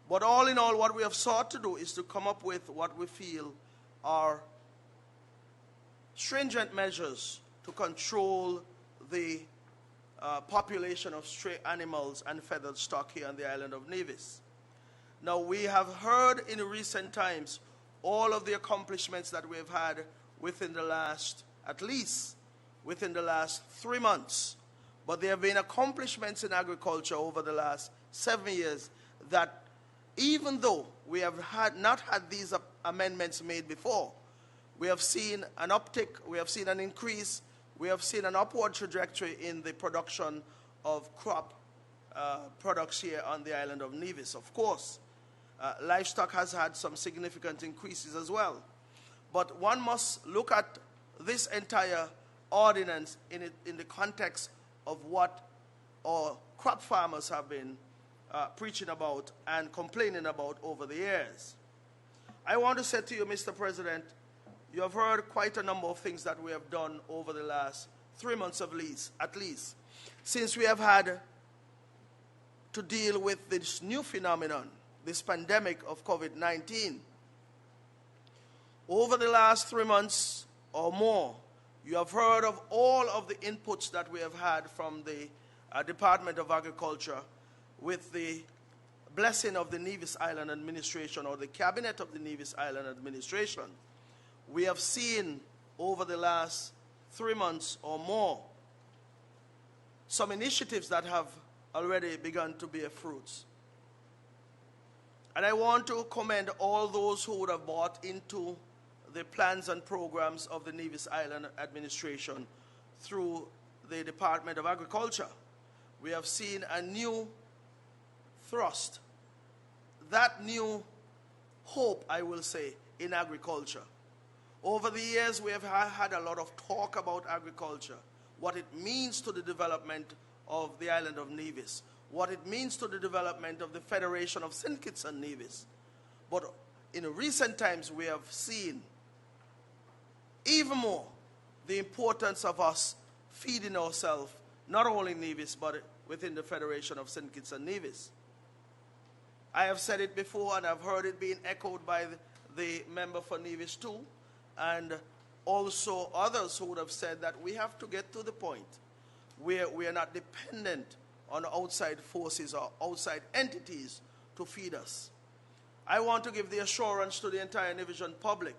But all in all, what we have sought to do is to come up with what we feel are stringent measures to control the population of stray animals and feathered stock here on the island of Nevis. Now, we have heard in recent times all of the accomplishments that we have had within the last, at least within the last 3 months. But there have been accomplishments in agriculture over the last 7 years that even though we have not had these amendments made before, we have seen an uptick, we have seen an increase, we have seen an upward trajectory in the production of crop products here on the island of Nevis. Of course, livestock has had some significant increases as well. But one must look at this entire ordinance in the context of what our crop farmers have been preaching about and complaining about over the years. I want to say to you, Mr. President, you have heard quite a number of things that we have done over the last 3 months at least, since we have had to deal with this new phenomenon, this pandemic of COVID-19. Over the last 3 months or more, you have heard of all of the inputs that we have had from the Department of Agriculture with the blessing of the Nevis Island Administration, or the Cabinet of the Nevis Island Administration. We have seen over the last 3 months or more some initiatives that have already begun to bear fruits. And I want to commend all those who would have bought into the plans and programs of the Nevis Island Administration through the Department of Agriculture. We have seen a new thrust, that new hope, I will say, in agriculture. Over the years, we have had a lot of talk about agriculture, what it means to the development of the island of Nevis, what it means to the development of the Federation of St. Kitts and Nevis. But in recent times, we have seen even more the importance of us feeding ourselves, not only in Nevis, but within the Federation of St. Kitts and Nevis. I have said it before, and I've heard it being echoed by the member for Nevis too, and also others who would have said that we have to get to the point where we are not dependent on outside forces or outside entities to feed us. I want to give the assurance to the entire Nevisian public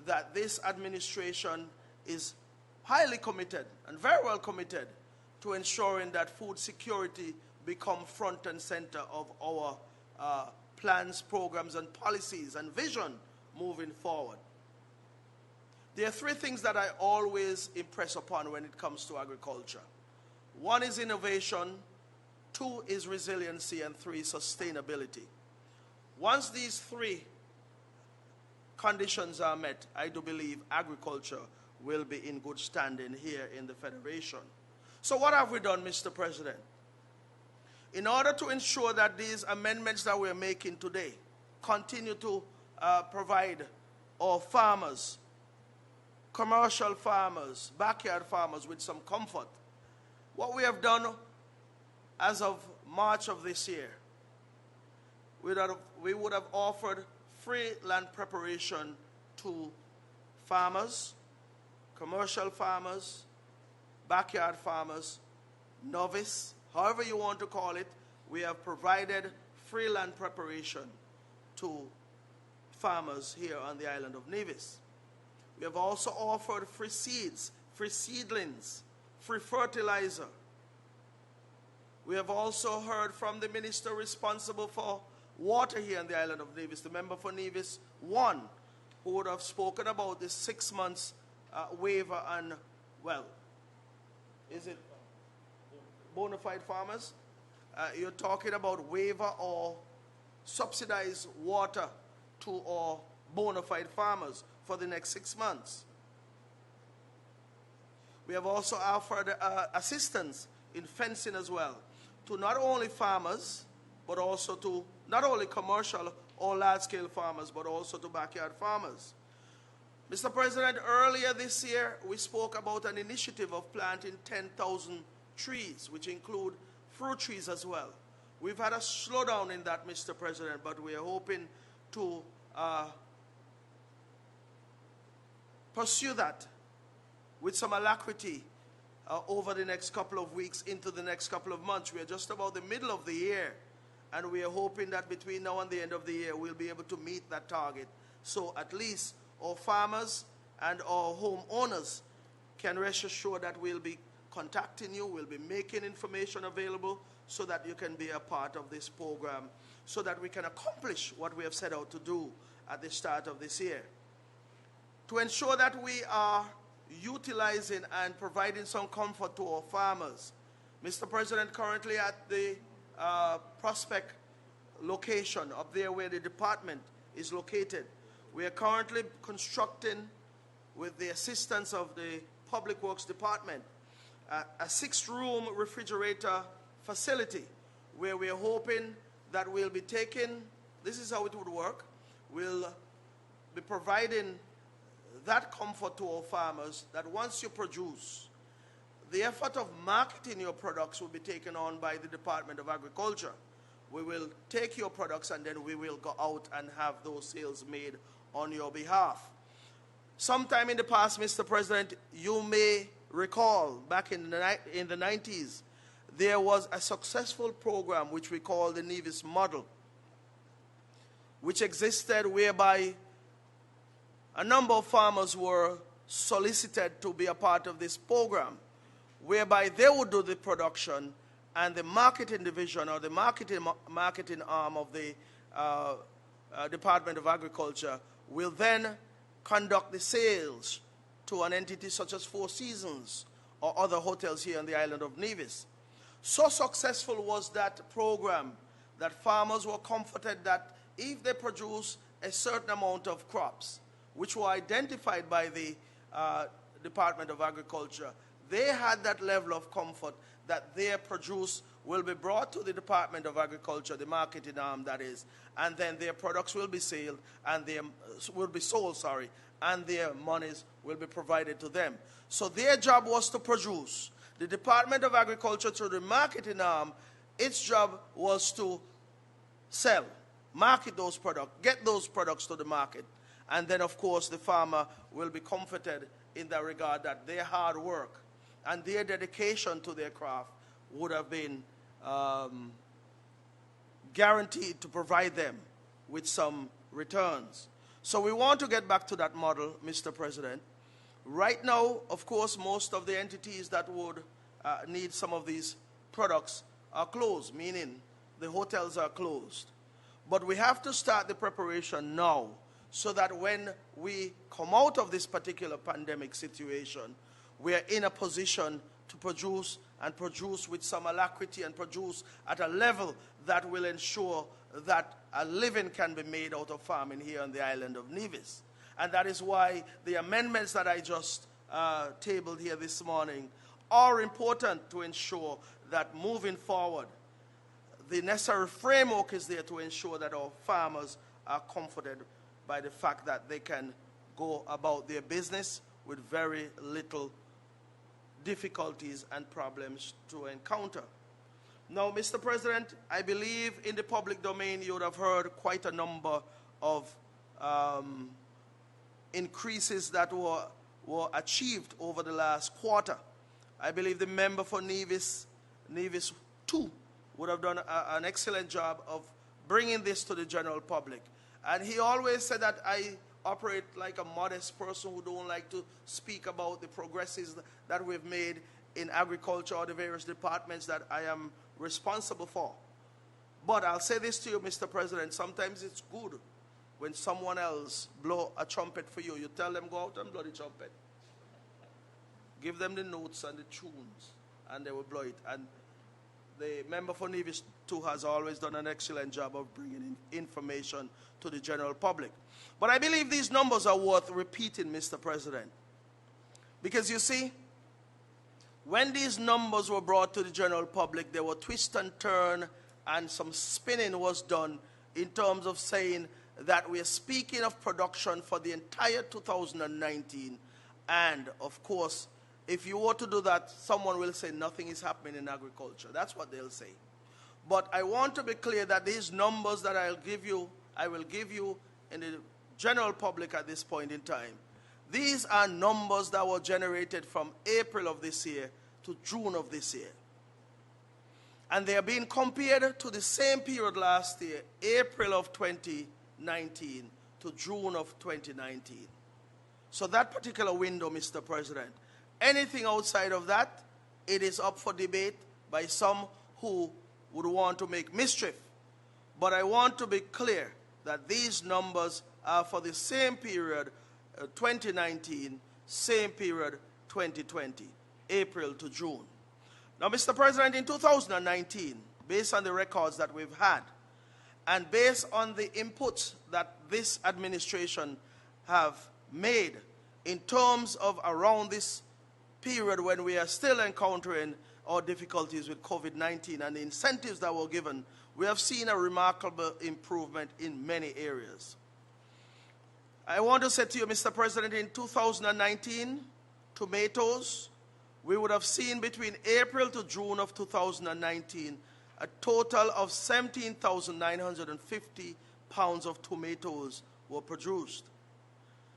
that this administration is highly committed and very well committed to ensuring that food security become front and center of our plans, programs, and policies and vision moving forward. There are 3 things that I always impress upon when it comes to agriculture. 1 is innovation, 2 is resiliency, and 3 is sustainability. Once these 3 conditions are met, I do believe agriculture will be in good standing here in the Federation. So what have we done, Mr. President? In order to ensure that these amendments that we're making today continue to provide our farmers, commercial farmers, backyard farmers with some comfort, what we have done as of March of this year, we would have offered free land preparation to farmers, commercial farmers, backyard farmers, novice, however you want to call it. We have provided free land preparation to farmers here on the island of Nevis. We have also offered free seeds, free seedlings, free fertilizer. We have also heard from the minister responsible for water here on the island of Nevis, the member for Nevis 1, who would have spoken about the 6 months waiver on, well, is it bona fide farmers? You're talking about waiver or subsidized water to our bona fide farmers for the next 6 months. We have also offered assistance in fencing as well to not only farmers, but also to not only commercial or large-scale farmers, but also to backyard farmers. Mr. President, earlier this year, we spoke about an initiative of planting 10,000 trees, which include fruit trees as well. We've had a slowdown in that, Mr. President, but we are hoping to pursue that with some alacrity over the next couple of weeks into the next couple of months. We are just about the middle of the year, and we are hoping that between now and the end of the year, we'll be able to meet that target. So at least our farmers and our homeowners can rest assured that we'll be contacting you, we'll be making information available so that you can be a part of this program, so that we can accomplish what we have set out to do at the start of this year. To ensure that we are utilizing and providing some comfort to our farmers, Mr. President, currently at the Prospect location up there where the department is located, we are currently constructing, with the assistance of the Public Works Department, a 6-room refrigerator facility where we are hoping that we'll be taking, this is how it would work, we'll be providing that comfort to our farmers that once you produce, the effort of marketing your products will be taken on by the Department of Agriculture. We will take your products and then we will go out and have those sales made on your behalf. Sometime in the past, Mr. President, you may recall back in the 90s, there was a successful program which we call the Nevis model, which existed whereby a number of farmers were solicited to be a part of this program, whereby they would do the production and the marketing division or the marketing arm of the Department of Agriculture will then conduct the sales to an entity such as Four Seasons or other hotels here on the island of Nevis. So successful was that program that farmers were comforted that if they produce a certain amount of crops, which were identified by the Department of Agriculture, they had that level of comfort that their produce will be brought to the Department of Agriculture, the marketing arm that is, and then their products will be sold and and their monies will be provided to them. So their job was to produce. The Department of Agriculture, through the marketing arm, its job was to sell, market those products, get those products to the market. And then, of course, the farmer will be comforted in that regard that their hard work and their dedication to their craft would have been guaranteed to provide them with some returns. So we want to get back to that model, Mr. President. Right now, of course, most of the entities that would need some of these products are closed, meaning the hotels are closed. But we have to start the preparation now so that when we come out of this particular pandemic situation, we are in a position to produce and produce with some alacrity and produce at a level that will ensure that a living can be made out of farming here on the island of Nevis. And that is why the amendments that I just tabled here this morning are important to ensure that moving forward, the necessary framework is there to ensure that our farmers are comforted by the fact that they can go about their business with very little difficulties and problems to encounter. Now, Mr. President, I believe in the public domain you would have heard quite a number of increases that were achieved over the last quarter. I believe the member for Nevis 2 would have done an excellent job of bringing this to the general public. And he always said that I operate like a modest person who don't like to speak about the progresses that we've made in agriculture or the various departments that I am responsible for. But I'll say this to you, Mr. President, sometimes it's good when someone else blow a trumpet for you. You tell them, go out and blow the trumpet. Give them the notes and the tunes, and they will blow it. And the member for Nevis 2 has always done an excellent job of bringing information to the general public. But I believe these numbers are worth repeating, Mr. President. Because you see, when these numbers were brought to the general public, there were twist and turn and some spinning was done in terms of saying that we are speaking of production for the entire 2019. And, of course, if you were to do that, someone will say nothing is happening in agriculture. That's what they'll say. But I want to be clear that these numbers that I will give you in the general public at this point in time, these are numbers that were generated from April of this year to June of this year. And they are being compared to the same period last year, April of 2019 to June of 2019. So that particular window, Mr. President, anything outside of that, it is up for debate by some who would want to make mischief. But I want to be clear that these numbers are for the same period, 2019, same period, 2020, April to June. Now, Mr. President, in 2019, based on the records that we've had, and based on the inputs that this administration have made in terms of around this period when we are still encountering our difficulties with COVID-19 and the incentives that were given, we have seen a remarkable improvement in many areas. I want to say to you, Mr. President, in 2019, tomatoes, we would have seen between April to June of 2019 a total of 17,950 pounds of tomatoes were produced.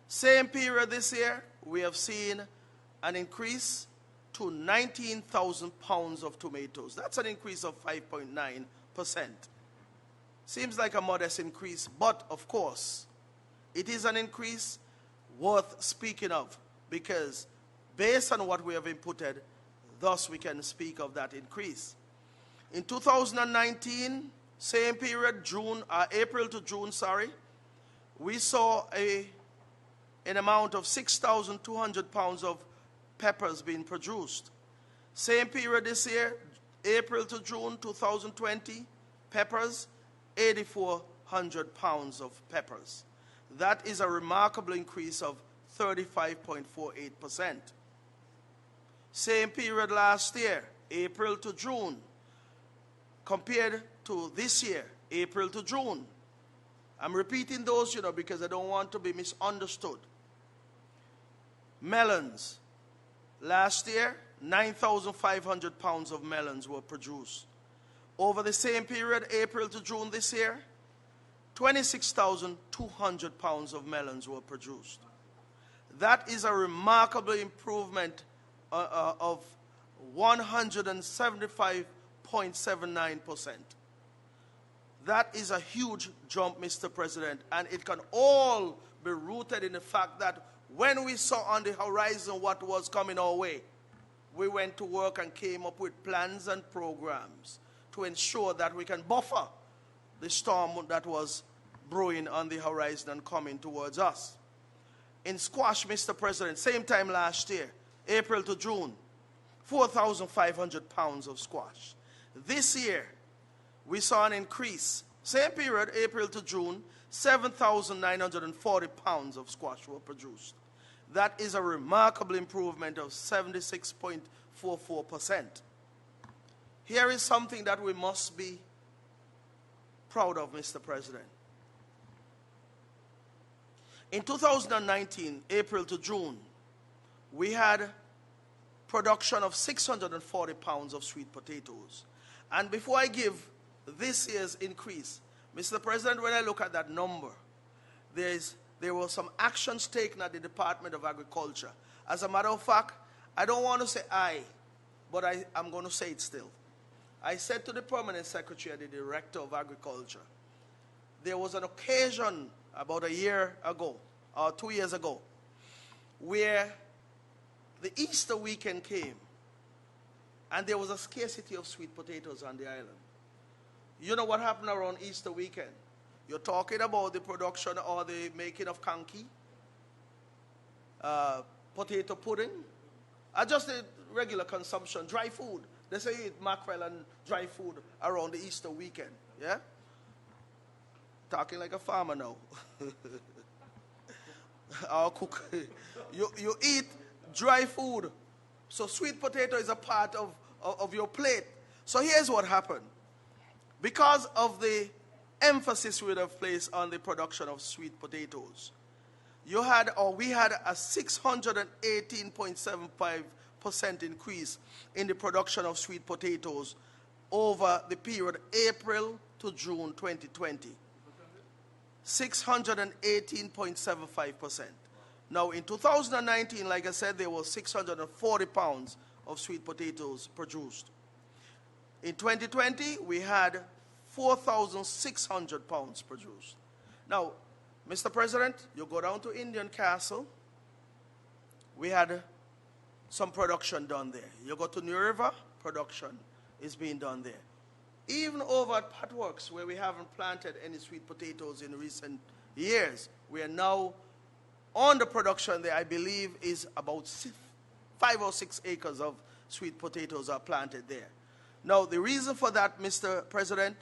Same period this year, we have seen an increase to 19,000 pounds of tomatoes. That's an increase of 5.9%. Seems like a modest increase, but of course, it is an increase worth speaking of because based on what we have inputted, thus we can speak of that increase. In 2019, same period, April to June, we saw an amount of 6,200 pounds of peppers being produced. Same period this year, April to June 2020, peppers, 8,400 pounds of peppers. That is a remarkable increase of 35.48%. Same period last year, April to June, compared to this year, April to June. I'm repeating those, because I don't want to be misunderstood. Melons. Last year, 9,500 pounds of melons were produced. Over the same period, April to June this year, 26,200 pounds of melons were produced. That is a remarkable improvement of 175.79%. That is a huge jump, Mr. President, and it can all be rooted in the fact that when we saw on the horizon what was coming our way, we went to work and came up with plans and programs to ensure that we can buffer the storm that was brewing on the horizon and coming towards us. In squash, Mr. President, same time last year, April to June, 4,500 pounds of squash. This year, we saw an increase. Same period, April to June, 7,940 pounds of squash were produced. That is a remarkable improvement of 76.44%. Here is something that we must be proud of, Mr. President. In 2019, April to June, we had production of 640 pounds of sweet potatoes. And before I give this year's increase, Mr. President, when I look at that number, there were some actions taken at the Department of Agriculture. As a matter of fact, I don't want to say but I'm going to say it still. I said to the Permanent Secretary and the Director of Agriculture, there was an occasion about a year ago, or 2 years ago, where the Easter weekend came, and there was a scarcity of sweet potatoes on the island. You know what happened around Easter weekend? You're talking about the production or the making of kanki, potato pudding, just the regular consumption, dry food. They say you eat mackerel and dry food around the Easter weekend, yeah? Talking like a farmer now. I'll cook. You eat dry food. So sweet potato is a part of your plate. So here's what happened. Because of the emphasis we would have placed on the production of sweet potatoes, we had a 618.75% increase in the production of sweet potatoes over the period April to June 2020. 618.75%. Now in 2019, like I said, there was 640 pounds of sweet potatoes produced. In 2020, we had 4,600 pounds produced. Now, Mr. President, you go down to Indian Castle, we had some production done there. You go to New River, production is being done there. Even over at Potworks, where we haven't planted any sweet potatoes in recent years, we are now on the production there. I believe is about 5 or 6 acres of sweet potatoes are planted there. Now, the reason for that, Mr. President,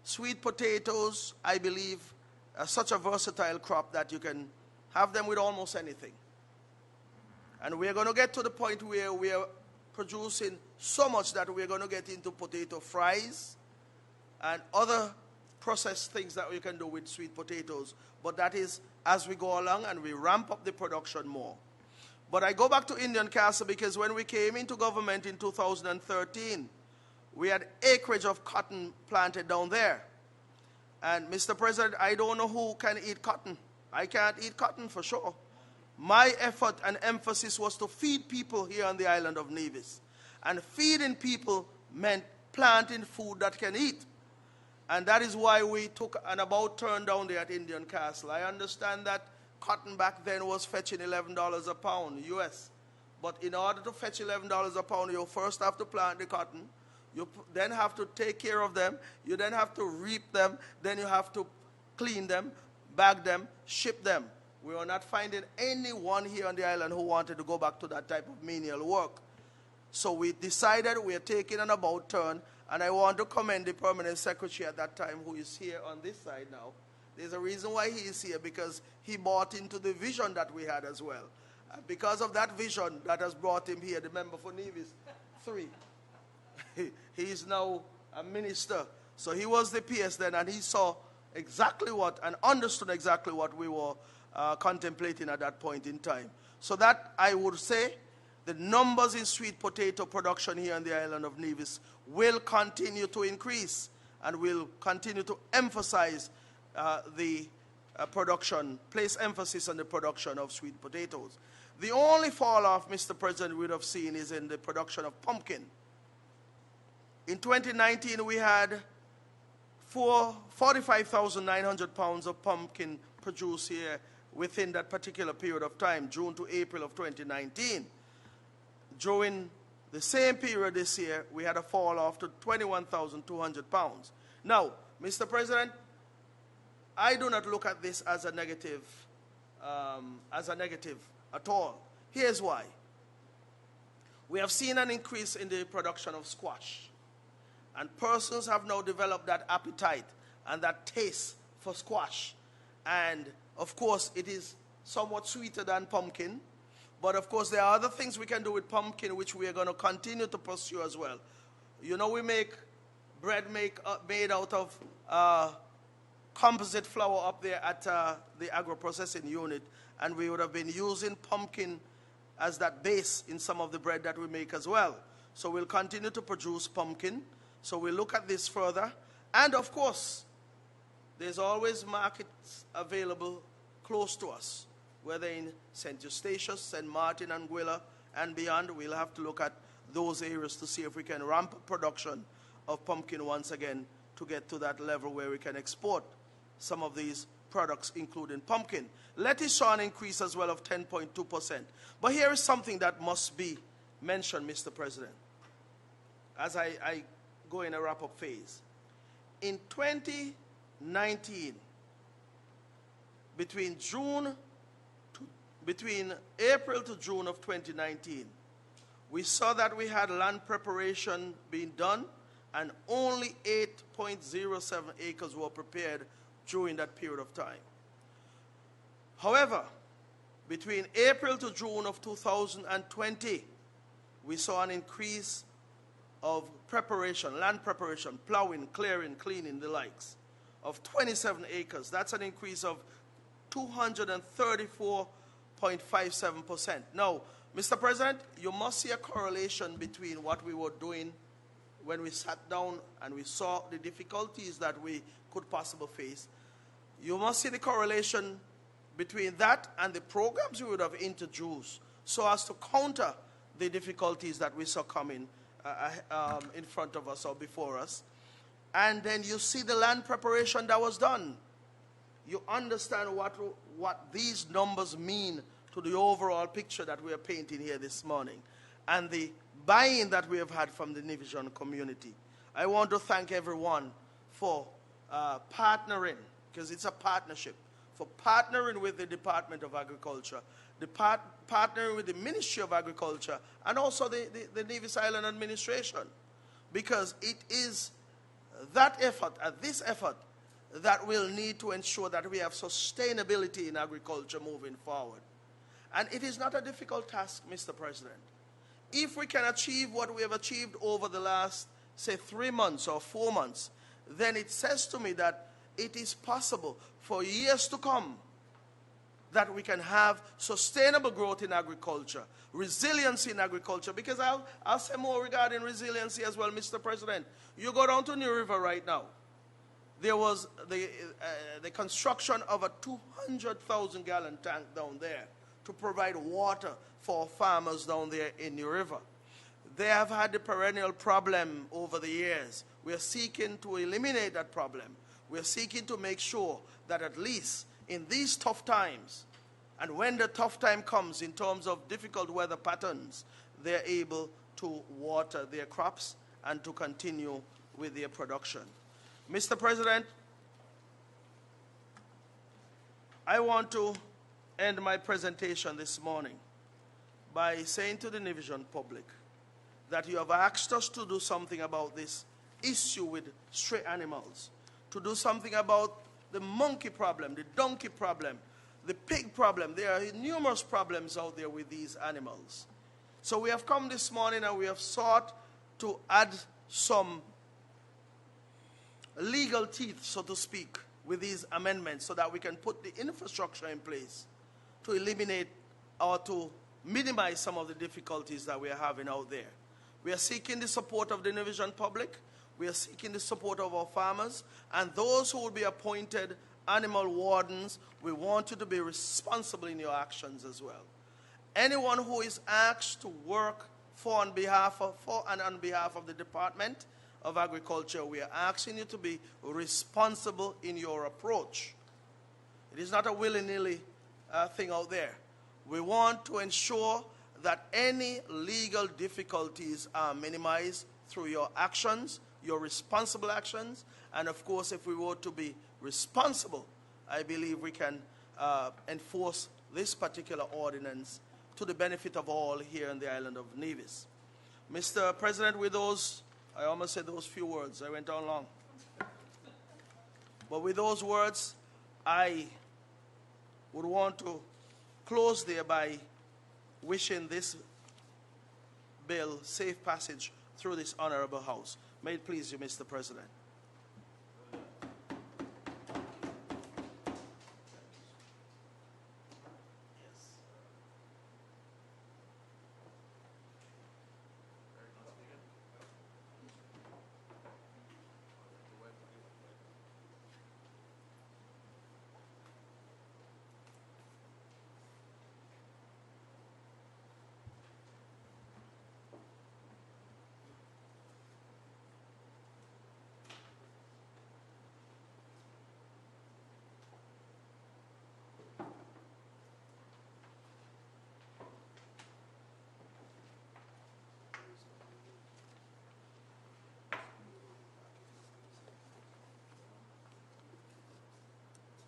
sweet potatoes, I believe, are such a versatile crop that you can have them with almost anything. And we're going to get to the point where we are producing so much that we're going to get into potato fries and other processed things that we can do with sweet potatoes. But that is as we go along and we ramp up the production more. But I go back to Indian Castle because when we came into government in 2013, we had acreage of cotton planted down there. And Mr. President, I don't know who can eat cotton. I can't eat cotton for sure. My effort and emphasis was to feed people here on the island of Nevis. And feeding people meant planting food that can eat. And that is why we took an about turn down there at Indian Castle. I understand that cotton back then was fetching $11 a pound US. But in order to fetch $11 a pound, you first have to plant the cotton. You then have to take care of them. You then have to reap them. Then you have to clean them, bag them, ship them. We are not finding anyone here on the island who wanted to go back to that type of menial work. So we decided we are taking an about turn, and I want to commend the permanent secretary at that time who is here on this side now. There's a reason why he is here, because he bought into the vision that we had as well. Because of that vision that has brought him here, the member for Nevis 3. He is now a minister. So he was the PS then, and he saw exactly what and understood exactly what we were contemplating at that point in time. So that, I would say, the numbers in sweet potato production here on the island of Nevis will continue to increase, and will continue to emphasize the production, place emphasis on the production of sweet potatoes. The only fall off, Mr. President, we would have seen is in the production of pumpkin. In 2019, we had 45,900 pounds of pumpkin produced here within that particular period of time, June to April of 2019. During the same period this year, we had a fall off to 21,200 pounds. Now, Mr. President, I do not look at this as a negative at all. Here's why. We have seen an increase in the production of squash. And persons have now developed that appetite and that taste for squash. And, of course, it is somewhat sweeter than pumpkin. But, of course, there are other things we can do with pumpkin which we are going to continue to pursue as well. You know, we make bread made out of composite flour up there at the agro-processing unit. And we would have been using pumpkin as that base in some of the bread that we make as well. So we'll continue to produce pumpkin. So we'll look at this further. And, of course, there's always markets available close to us, whether in St. Eustatius, St. Martin, Anguilla, and beyond. We'll have to look at those areas to see if we can ramp up production of pumpkin once again to get to that level where we can export some of these products, including pumpkin. Lettuce saw an increase as well of 10.2%. But here is something that must be mentioned, Mr. President, as I go in a wrap-up phase. In 2019, between April to June of 2019, we saw that we had land preparation being done, and only 8.07 acres were prepared during that period of time. However, between April to June of 2020, we saw an increase of preparation, land preparation, plowing, clearing, cleaning, the likes, of 27 acres. That's an increase of 234.57%. Now, Mr. President, you must see a correlation between what we were doing when we sat down and we saw the difficulties that we could possibly face, you must see the correlation between that and the programs we would have introduced so as to counter the difficulties that we saw coming in front of us or before us. And then you see the land preparation that was done. You understand what these numbers mean to the overall picture that we are painting here this morning, and the buy-in that we have had from the Nevis community. I want to thank everyone for partnering, because it's a partnership, for partnering with the Department of Agriculture, partnering with the Ministry of Agriculture, and also the Nevis Island Administration, because it is that effort, this effort, that will need to ensure that we have sustainability in agriculture moving forward. And it is not a difficult task, Mr. President. If we can achieve what we have achieved over the last, say, 3 months or 4 months, then it says to me that it is possible for years to come that we can have sustainable growth in agriculture, resiliency in agriculture, because I'll say more regarding resiliency as well, Mr. President. You go down to New River right now. There was the construction of a 200,000 gallon tank down there to provide water for farmers down there in New River. They have had the perennial problem over the years. We are seeking to eliminate that problem. We are seeking to make sure that at least in these tough times, and when the tough time comes in terms of difficult weather patterns, they're able to water their crops and to continue with their production. Mr. President, I want to end my presentation this morning by saying to the Nevision public that you have asked us to do something about this issue with stray animals, to do something about the monkey problem, the donkey problem, the pig problem. There are numerous problems out there with these animals. So we have come this morning and we have sought to add some legal teeth, so to speak, with these amendments so that we can put the infrastructure in place to eliminate or to minimize some of the difficulties that we are having out there. We are seeking the support of the Nevision public. We are seeking the support of our farmers, and those who will be appointed animal wardens, we want you to be responsible in your actions as well. Anyone who is asked to work for and on behalf of the Department of Agriculture, we are asking you to be responsible in your approach. It is not a willy-nilly thing out there. We want to ensure that any legal difficulties are minimized through your actions, your responsible actions, and of course, if we were to be responsible, I believe we can enforce this particular ordinance to the benefit of all here in the island of Nevis. Mr. President, with those, I almost said those few words, I went on long. But with those words, I would want to close there by wishing this bill safe passage through this honorable house. May it please you, Mr. President.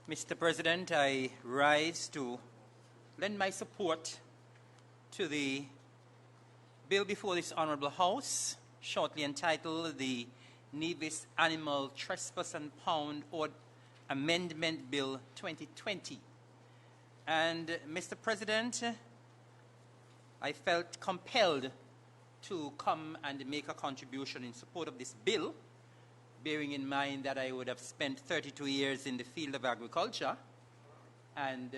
Mr. President, I rise to lend my support to the bill before this honorable house, shortly entitled the Nevis Animal Trespass and Pound Amendment Bill 2020. And Mr. President, I felt compelled to come and make a contribution in support of this bill, bearing in mind that I would have spent 32 years in the field of agriculture, and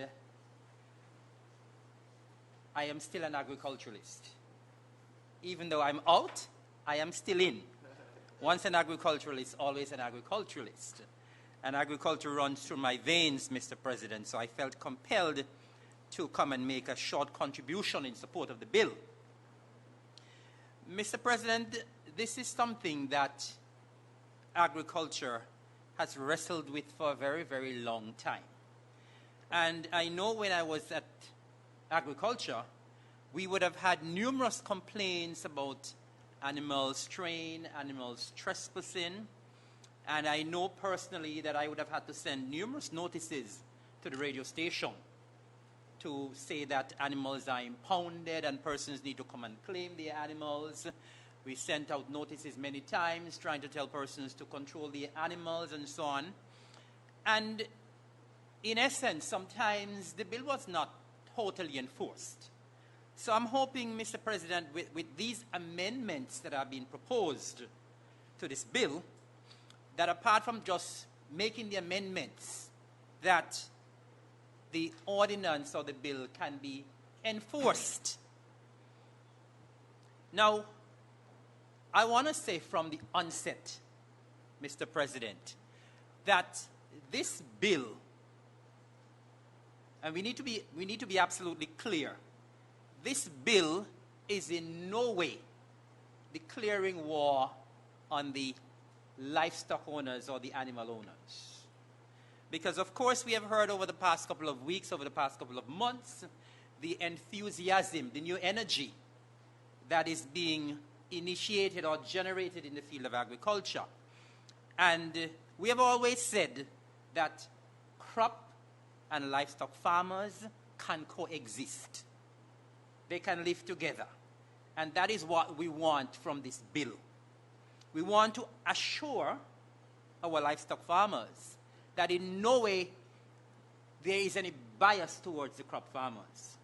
I am still an agriculturalist. Even though I'm out, I am still in. Once an agriculturalist, always an agriculturalist. And agriculture runs through my veins, Mr. President, so I felt compelled to come and make a short contribution in support of the bill. Mr. President, this is something that agriculture has wrestled with for a very, very long time. And I know when I was at agriculture, we would have had numerous complaints about animals straying, animals trespassing, and I know personally that I would have had to send numerous notices to the radio station to say that animals are impounded and persons need to come and claim their animals. We sent out notices many times trying to tell persons to control the animals and so on. And in essence, sometimes the bill was not totally enforced. So I'm hoping, Mr. President, with these amendments that are being proposed to this bill, that apart from just making the amendments, that the ordinance or the bill can be enforced. Now, I want to say from the onset, Mr. President, that this bill, and we need to be absolutely clear, this bill is in no way declaring war on the livestock owners or the animal owners. Because, of course, we have heard over the past couple of weeks, over the past couple of months, the enthusiasm, the new energy that is being initiated or generated in the field of agriculture. And we have always said that crop and livestock farmers can coexist. They can live together. And that is what we want from this bill. We want to assure our livestock farmers that in no way there is any bias towards the crop farmers.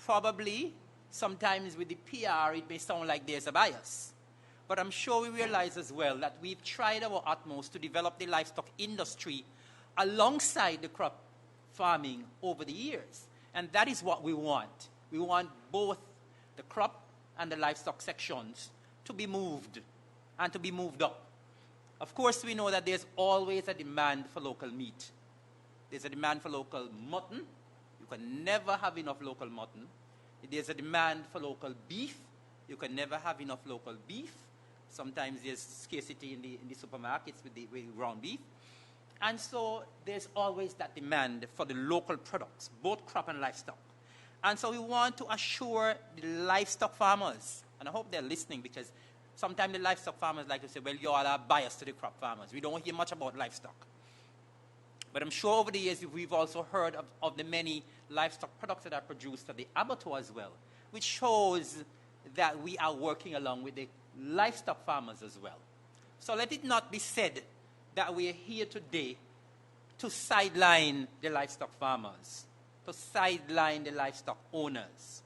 Probably, sometimes with the PR, it may sound like there's a bias. But I'm sure we realize as well that we've tried our utmost to develop the livestock industry alongside the crop farming over the years. And that is what we want. We want both the crop and the livestock sections to be moved and to be moved up. Of course, we know that there's always a demand for local meat. There's a demand for local mutton. You can never have enough local mutton. There's a demand for local beef. You can never have enough local beef. Sometimes there's scarcity in the supermarkets with ground beef. And so there's always that demand for the local products, both crop and livestock. And so we want to assure the livestock farmers, and I hope they're listening, because sometimes the livestock farmers like to say, well, you all are biased to the crop farmers. We don't hear much about livestock. But I'm sure over the years we've also heard of the many livestock products that are produced at the abattoir as well, which shows that we are working along with the livestock farmers as well. So let it not be said that we are here today to sideline the livestock farmers, to sideline the livestock owners.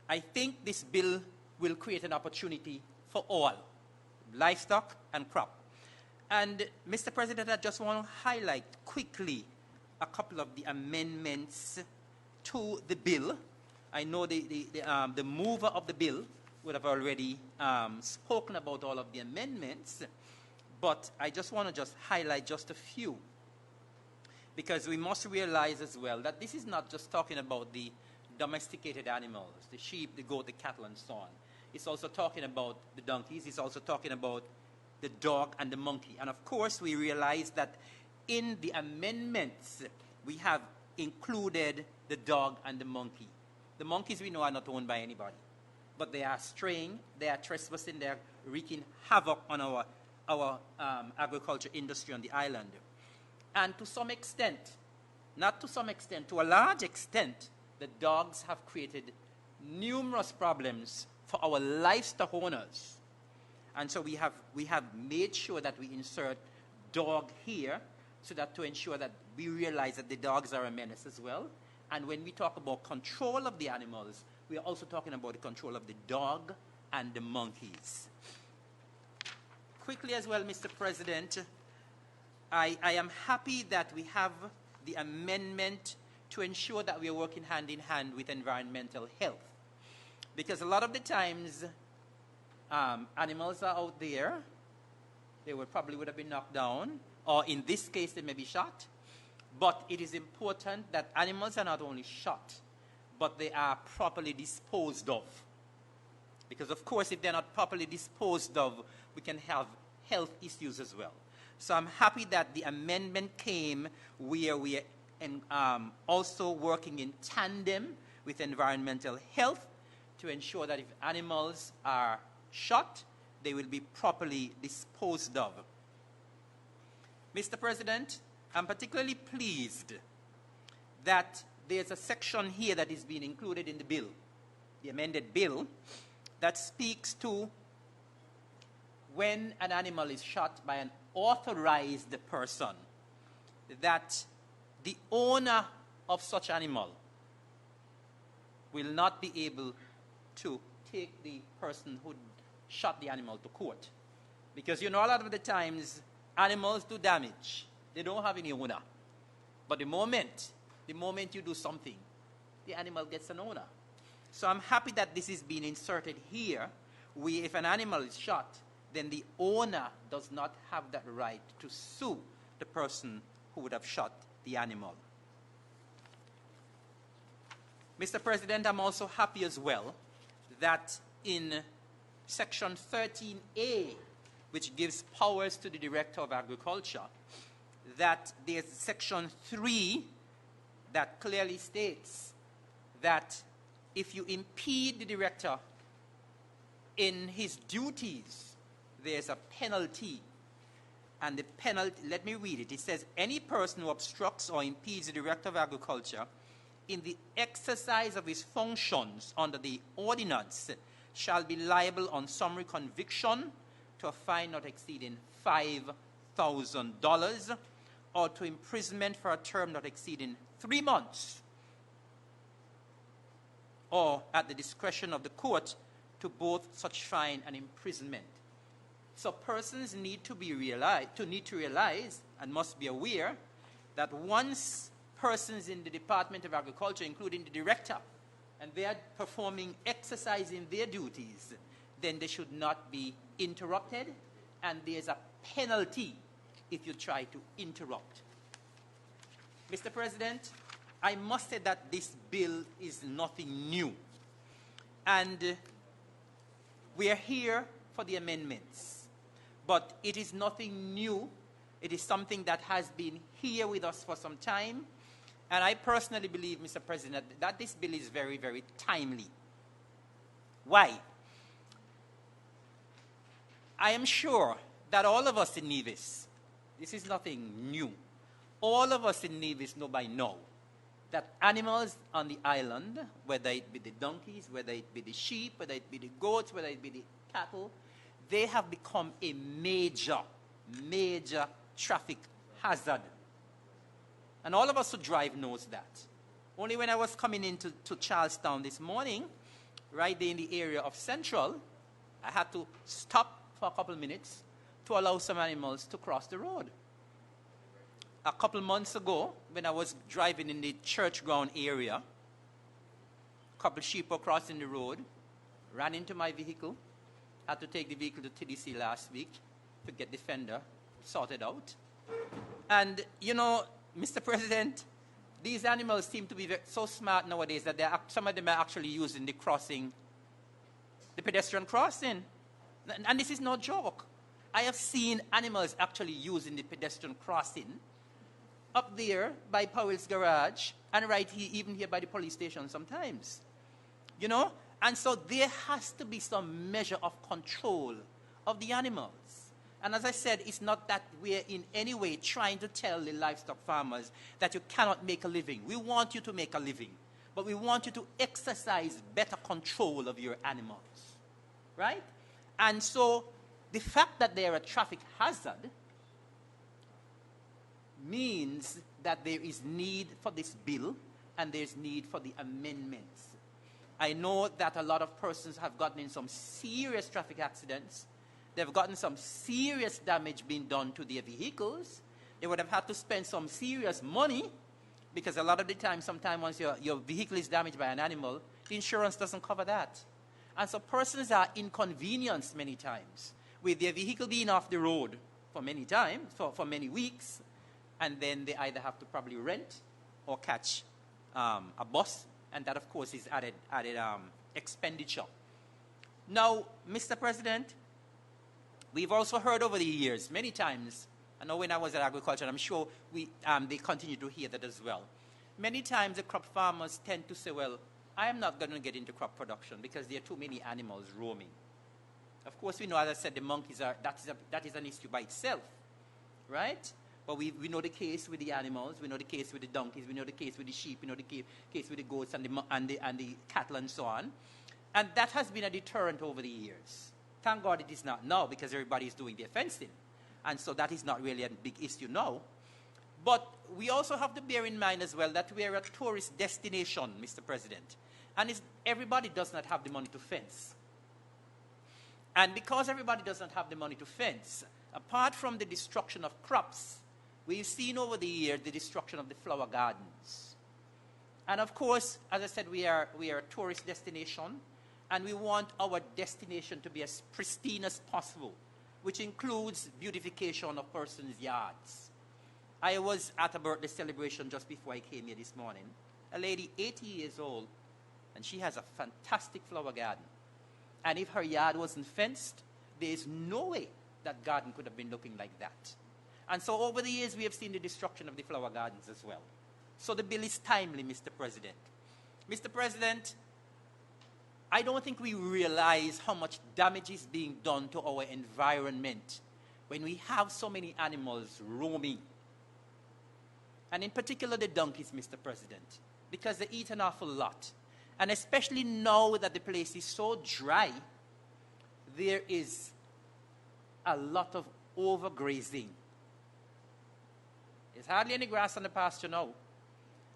I think this bill will create an opportunity for all, livestock and crop. And, Mr. President, I just want to highlight quickly a couple of the amendments to the bill. I know the mover of the bill would have already spoken about all of the amendments, but I just want to highlight just a few, because we must realize as well that this is not just talking about the domesticated animals, the sheep, the goat, the cattle, and so on. It's also talking about the donkeys. It's also talking about the dog and the monkey. And of course, we realize that in the amendments, we have included the dog and the monkey. The monkeys we know are not owned by anybody, but they are straying, they are trespassing, they are wreaking havoc on our agriculture industry on the island. And to some extent, not to some extent, to a large extent, the dogs have created numerous problems for our livestock owners. And so we have made sure that we insert dog here, so that to ensure that we realize that the dogs are a menace as well. And when we talk about control of the animals, we are also talking about the control of the dog and the monkeys. Quickly as well, Mr. President, I am happy that we have the amendment to ensure that we are working hand in hand with environmental health. Because a lot of the times, animals are out there They probably would have been knocked down, or in this case, they may be shot. But it is important that animals are not only shot, but they are properly disposed of. Because, of course, if they're not properly disposed of, we can have health issues as well. So I'm happy that the amendment came where we are also working in tandem with environmental health to ensure that if animals are shot, they will be properly disposed of. Mr. President, I'm particularly pleased that there's a section here that is being included in the bill, the amended bill, that speaks to when an animal is shot by an authorized person, that the owner of such animal will not be able to take the person who shot the animal to court. Because you know, a lot of the times, animals do damage. They don't have any owner. But the moment you do something, the animal gets an owner. So I'm happy that this is being inserted here, where if an animal is shot, then the owner does not have that right to sue the person who would have shot the animal. Mr. President, I'm also happy as well that in Section 13A, which gives powers to the Director of Agriculture, that there's Section 3 that clearly states that if you impede the Director in his duties, there's a penalty. And the penalty, let me read it. It says, any person who obstructs or impedes the Director of Agriculture in the exercise of his functions under the ordinance shall be liable on summary conviction to a fine not exceeding $5,000 or to imprisonment for a term not exceeding 3 months, or at the discretion of the court to both such fine and imprisonment. So persons need to realize and must be aware that once persons in the Department of Agriculture, including the director, and they are exercising their duties, then they should not be interrupted, and there's a penalty if you try to interrupt. Mr. President, I must say that this bill is nothing new. And we are here for the amendments. But it is nothing new. It is something that has been here with us for some time. And I personally believe, Mr. President, that this bill is very, very timely. Why? I am sure that all of us in Nevis, this is nothing new, all of us in Nevis know by now that animals on the island, whether it be the donkeys, whether it be the sheep, whether it be the goats, whether it be the cattle, they have become a major, major traffic hazard. And all of us who drive knows that. Only when I was coming into Charlestown this morning, right there in the area of Central, I had to stop for a couple of minutes to allow some animals to cross the road. A couple months ago, when I was driving in the church ground area, a couple of sheep were crossing the road, ran into my vehicle, had to take the vehicle to TDC last week to get the fender sorted out. And, you know, Mr. President, these animals seem to be so smart nowadays that some of them are actually using the pedestrian crossing. And this is no joke. I have seen animals actually using the pedestrian crossing up there by Powell's garage and right here, even here by the police station sometimes. You know? And so there has to be some measure of control of the animals. And as I said, it's not that we're in any way trying to tell the livestock farmers that you cannot make a living. We want you to make a living. But we want you to exercise better control of your animals. Right? And so the fact that they're a traffic hazard means that there is need for this bill and there's need for the amendments. I know that a lot of persons have gotten in some serious traffic accidents. They've gotten some serious damage being done to their vehicles. They would have had to spend some serious money because a lot of the time, sometimes once your vehicle is damaged by an animal, the insurance doesn't cover that. And so persons are inconvenienced many times with their vehicle being off the road for many times, for many weeks, and then they either have to probably rent or catch a bus, and that, of course, is added expenditure. Now, Mr. President, we've also heard over the years, many times, I know when I was at agriculture, and I'm sure they continue to hear that as well. Many times the crop farmers tend to say, well, I am not going to get into crop production because there are too many animals roaming. Of course, we know, as I said, the monkeys that is an issue by itself, right? But we know the case with the animals, we know the case with the donkeys, we know the case with the sheep, we know the case with the goats and the cattle and so on. And that has been a deterrent over the years. Thank God it is not now, because everybody is doing their fencing. And so that is not really a big issue now. But we also have to bear in mind as well that we are a tourist destination, Mr. President. And everybody does not have the money to fence. And because everybody does not have the money to fence, apart from the destruction of crops, we've seen over the years the destruction of the flower gardens. And of course, as I said, we are a tourist destination, and we want our destination to be as pristine as possible, which includes beautification of persons' yards. I was at a birthday celebration just before I came here this morning. A lady, 80 years old, and she has a fantastic flower garden. And if her yard wasn't fenced, there is no way that garden could have been looking like that. And so over the years, we have seen the destruction of the flower gardens as well. So the bill is timely, Mr. President. Mr. President, I don't think we realize how much damage is being done to our environment when we have so many animals roaming. And in particular the donkeys, Mr. President, because they eat an awful lot. And especially now that the place is so dry, there is a lot of overgrazing. There's hardly any grass on the pasture now.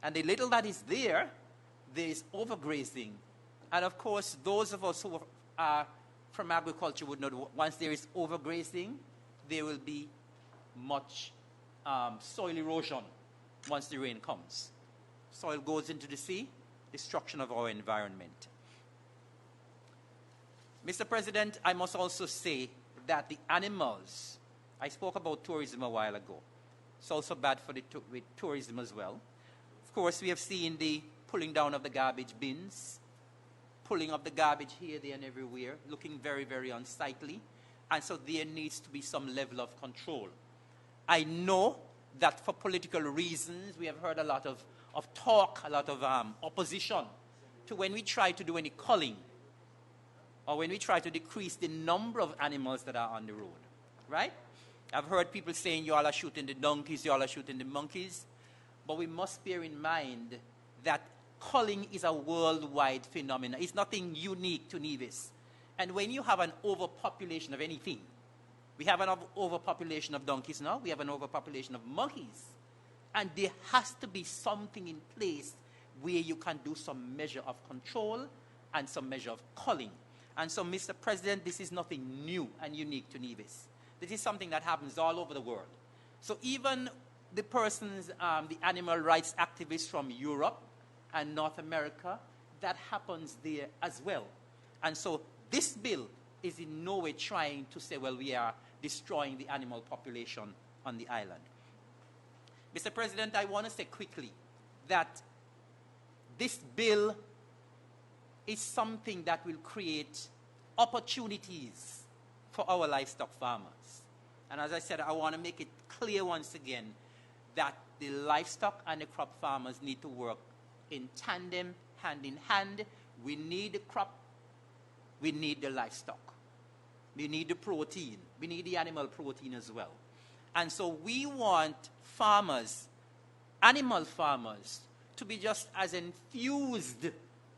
And the little that is there is overgrazing. And of course, those of us who are from agriculture would know that once there is overgrazing, there will be much soil erosion once the rain comes. Soil goes into the sea, destruction of our environment. Mr. President, I must also say that the animals, I spoke about tourism a while ago. It's also bad for with tourism as well. Of course, we have seen the pulling down of the garbage bins, pulling up the garbage here, there, and everywhere, looking very, very unsightly. And so there needs to be some level of control. I know that for political reasons, we have heard a lot of talk, a lot of opposition to when we try to do any culling or when we try to decrease the number of animals that are on the road, right? I've heard people saying you all are shooting the donkeys, you all are shooting the monkeys. But we must bear in mind that culling is a worldwide phenomenon. It's nothing unique to Nevis. And when you have an overpopulation of anything, we have an overpopulation of donkeys now, we have an overpopulation of monkeys. And there has to be something in place where you can do some measure of control and some measure of culling. And so, Mr. President, this is nothing new and unique to Nevis. This is something that happens all over the world. So even the persons, the animal rights activists from Europe and North America, that happens there as well. And so this bill is in no way trying to say, well, we are destroying the animal population on the island. Mr. President, I want to say quickly that this bill is something that will create opportunities for our livestock farmers. And as I said, I want to make it clear once again that the livestock and the crop farmers need to work in tandem, hand in hand. We need the crop, we need the livestock. We need the protein, we need the animal protein as well. And so we want farmers, animal farmers, to be just as enthused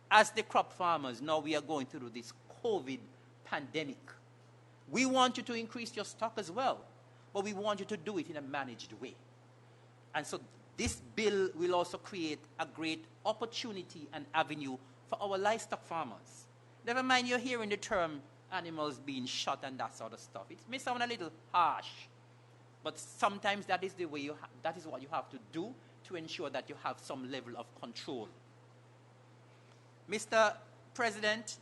as the crop farmers. Now we are going through this COVID pandemic. We want you to increase your stock as well, but we want you to do it in a managed way. And so this bill will also create a great opportunity and avenue for our livestock farmers. Never mind you're hearing the term animals being shot and that sort of stuff. It may sound a little harsh, but sometimes that is the way that is what you have to do to ensure that you have some level of control. Mr. President,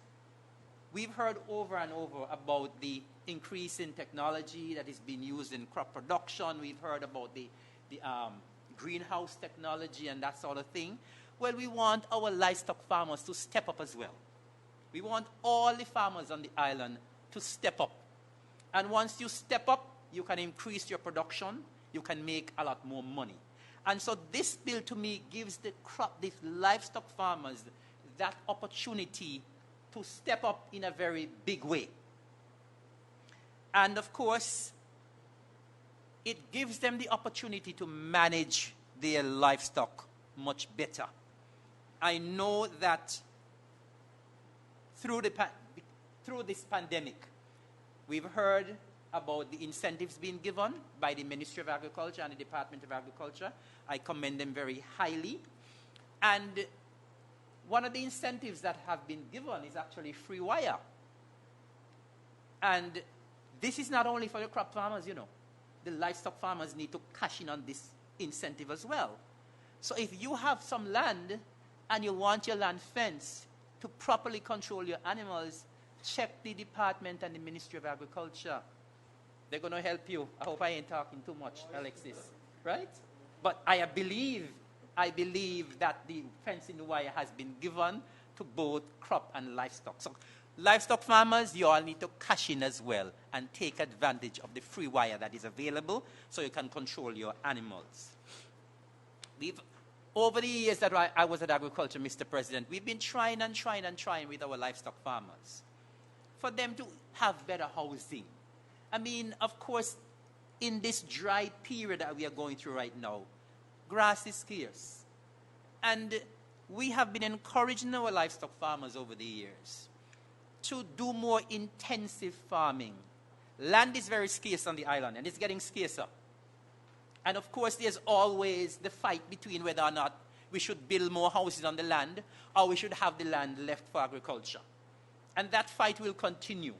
We've heard over and over about the increase in technology that is being used in crop production. We've heard about the greenhouse technology and that sort of thing. Well, we want our livestock farmers to step up as well. We want all the farmers on the island to step up. And once you step up, you can increase your production, you can make a lot more money. And so this bill to me gives the livestock farmers that opportunity to step up in a very big way. And of course, it gives them the opportunity to manage their livestock much better. I know that through this pandemic, we've heard about the incentives being given by the Ministry of Agriculture and the Department of Agriculture. I commend them very highly. And one of the incentives that have been given is actually free wire. And this is not only for the crop farmers, you know. The livestock farmers need to cash in on this incentive as well. So if you have some land and you want your land fenced to properly control your animals, check the department and the Ministry of Agriculture. They're going to help you. I hope I ain't talking too much, Alexis. Right? But I believe that the fencing wire has been given to both crop and livestock. So livestock farmers, you all need to cash in as well and take advantage of the free wire that is available so you can control your animals. Over the years that I was at Agriculture, Mr. President, we've been trying with our livestock farmers for them to have better housing. I mean, of course, in this dry period that we are going through right now, grass is scarce. And we have been encouraging our livestock farmers over the years to do more intensive farming. Land is very scarce on the island, and it's getting scarcer. And of course, there's always the fight between whether or not we should build more houses on the land or we should have the land left for agriculture. And that fight will continue.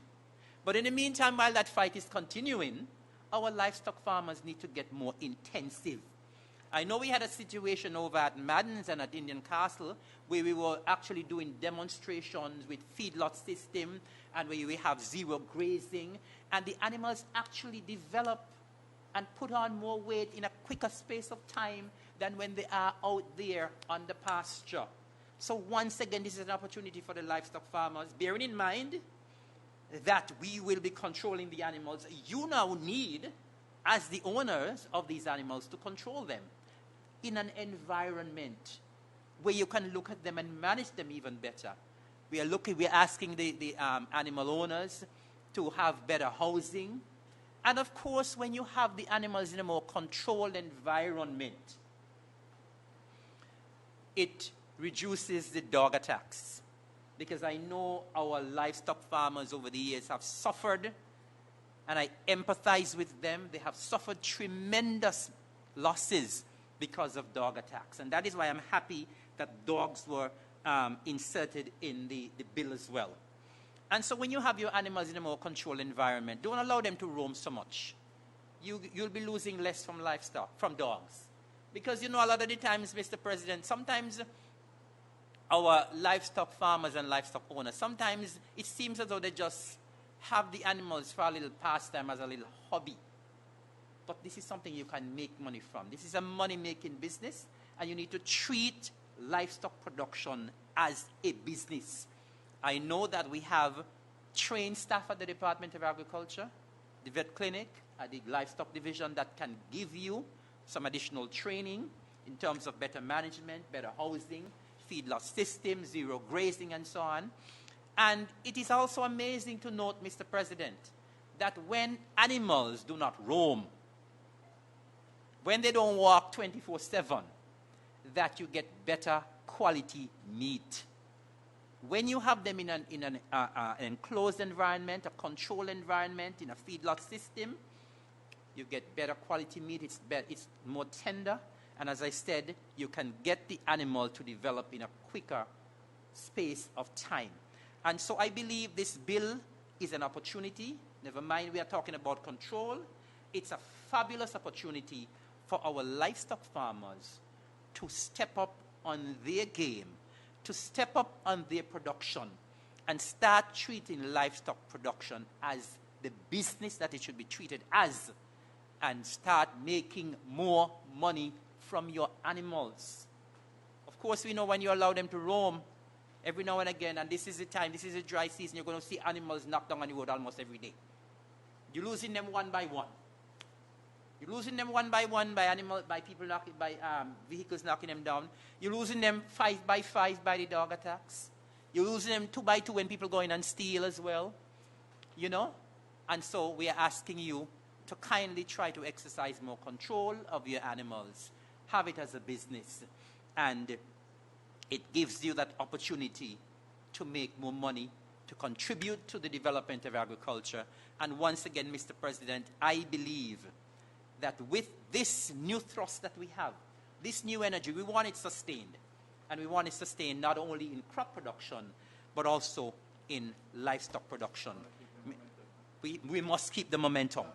But in the meantime, while that fight is continuing, our livestock farmers need to get more intensive. I know we had a situation over at Madden's and at Indian Castle where we were actually doing demonstrations with feedlot system and where we have zero grazing, and the animals actually develop and put on more weight in a quicker space of time than when they are out there on the pasture. So once again, this is an opportunity for the livestock farmers, bearing in mind that we will be controlling the animals. You now need, as the owners of these animals, to control them in an environment where you can look at them and manage them even better. We're asking the animal owners to have better housing. And of course, when you have the animals in a more controlled environment, it reduces the dog attacks. Because I know our livestock farmers over the years have suffered, and I empathize with them. They have suffered tremendous losses because of dog attacks. And that is why I'm happy that dogs were inserted in the bill as well. And so when you have your animals in a more controlled environment, don't allow them to roam so much. You'll be losing less from dogs. Because, you know, a lot of the times, Mr. President, sometimes our livestock farmers and livestock owners, sometimes it seems as though they just have the animals for a little pastime as a little hobby. But this is something you can make money from. This is a money-making business, and you need to treat livestock production as a business. I know that we have trained staff at the Department of Agriculture, the vet clinic, at the livestock division that can give you some additional training in terms of better management, better housing, feedlot system, zero grazing, and so on. And it is also amazing to note, Mr. President, that when animals do not roam, when they don't walk 24/7, that you get better quality meat. When you have them in an enclosed environment, a controlled environment, in a feedlot system, you get better quality meat. It's more tender. And as I said, you can get the animal to develop in a quicker space of time. And so I believe this bill is an opportunity. Never mind, we are talking about control. It's a fabulous opportunity for our livestock farmers to step up on their game, to step up on their production, and start treating livestock production as the business that it should be treated as, and start making more money from your animals. Of course, we know when you allow them to roam every now and again, and this is the time, this is a dry season, you're going to see animals knocked down on the road almost every day. You're losing them one by one. You're losing them one by one by vehicles knocking them down. You're losing them 5 by 5 by the dog attacks. You're losing them 2 by 2 when people go in and steal as well. You know? And so we are asking you to kindly try to exercise more control of your animals. Have it as a business. And it gives you that opportunity to make more money, to contribute to the development of agriculture. And once again, Mr. President, I believe that with this new thrust that we have, this new energy, we want it sustained. And we want it sustained not only in crop production, but also in livestock production. We must keep the momentum.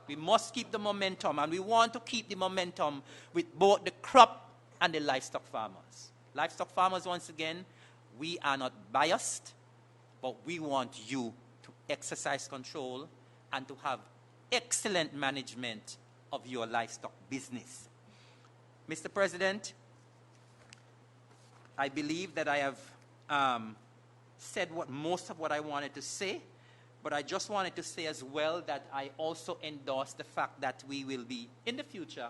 We must keep the momentum, and we want to keep the momentum with both the crop and the livestock farmers. Livestock farmers, once again, we are not biased, but we want you to exercise control and to have excellent management of your livestock business. Mr. President, I believe that I have said most of what I wanted to say, but I just wanted to say as well that I also endorse the fact that we will be, in the future,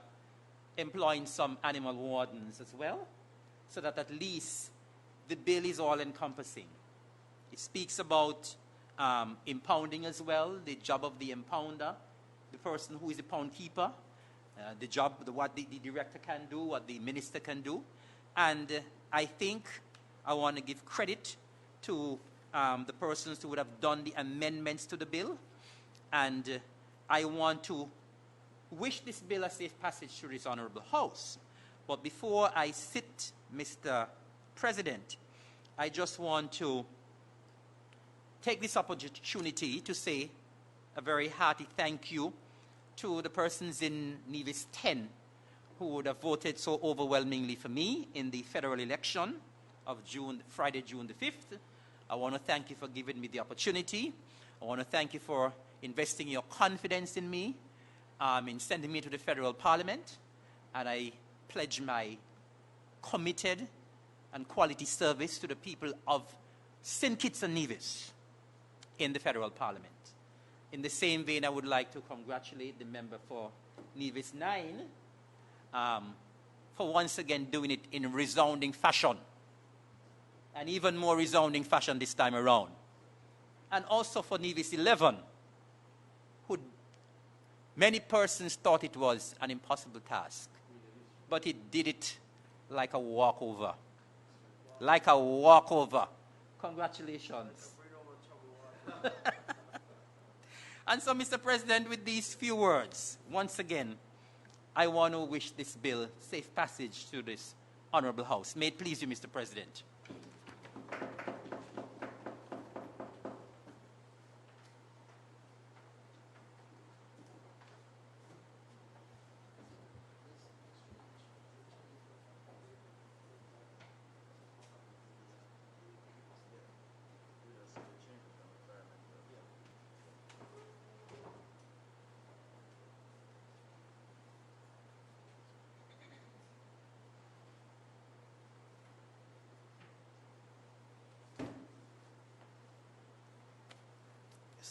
employing some animal wardens as well, so that at least the bill is all-encompassing. It speaks about impounding as well, the job of the impounder, the person who is the pound keeper, the job, what the director can do, what the minister can do. And I think I want to give credit to the persons who would have done the amendments to the bill. And I want to wish this bill a safe passage through this honorable House. But before I sit, Mr. President, I just want to take this opportunity to say a very hearty thank you to the persons in Nevis 10 who would have voted so overwhelmingly for me in the federal election of Friday, June the 5th. I want to thank you for giving me the opportunity. I want to thank you for investing your confidence in me, in sending me to the federal parliament. And I pledge my committed and quality service to the people of St. Kitts and Nevis in the federal parliament. In the same vein, I would like to congratulate the member for Nevis 9 for once again doing it in resounding fashion, and even more resounding fashion this time around. And also for Nevis 11, who many persons thought it was an impossible task, but it did it like a walkover. Like a walkover. Congratulations. And so, Mr. President, with these few words, once again, I want to wish this bill safe passage to this honorable House. May it please you, Mr. President.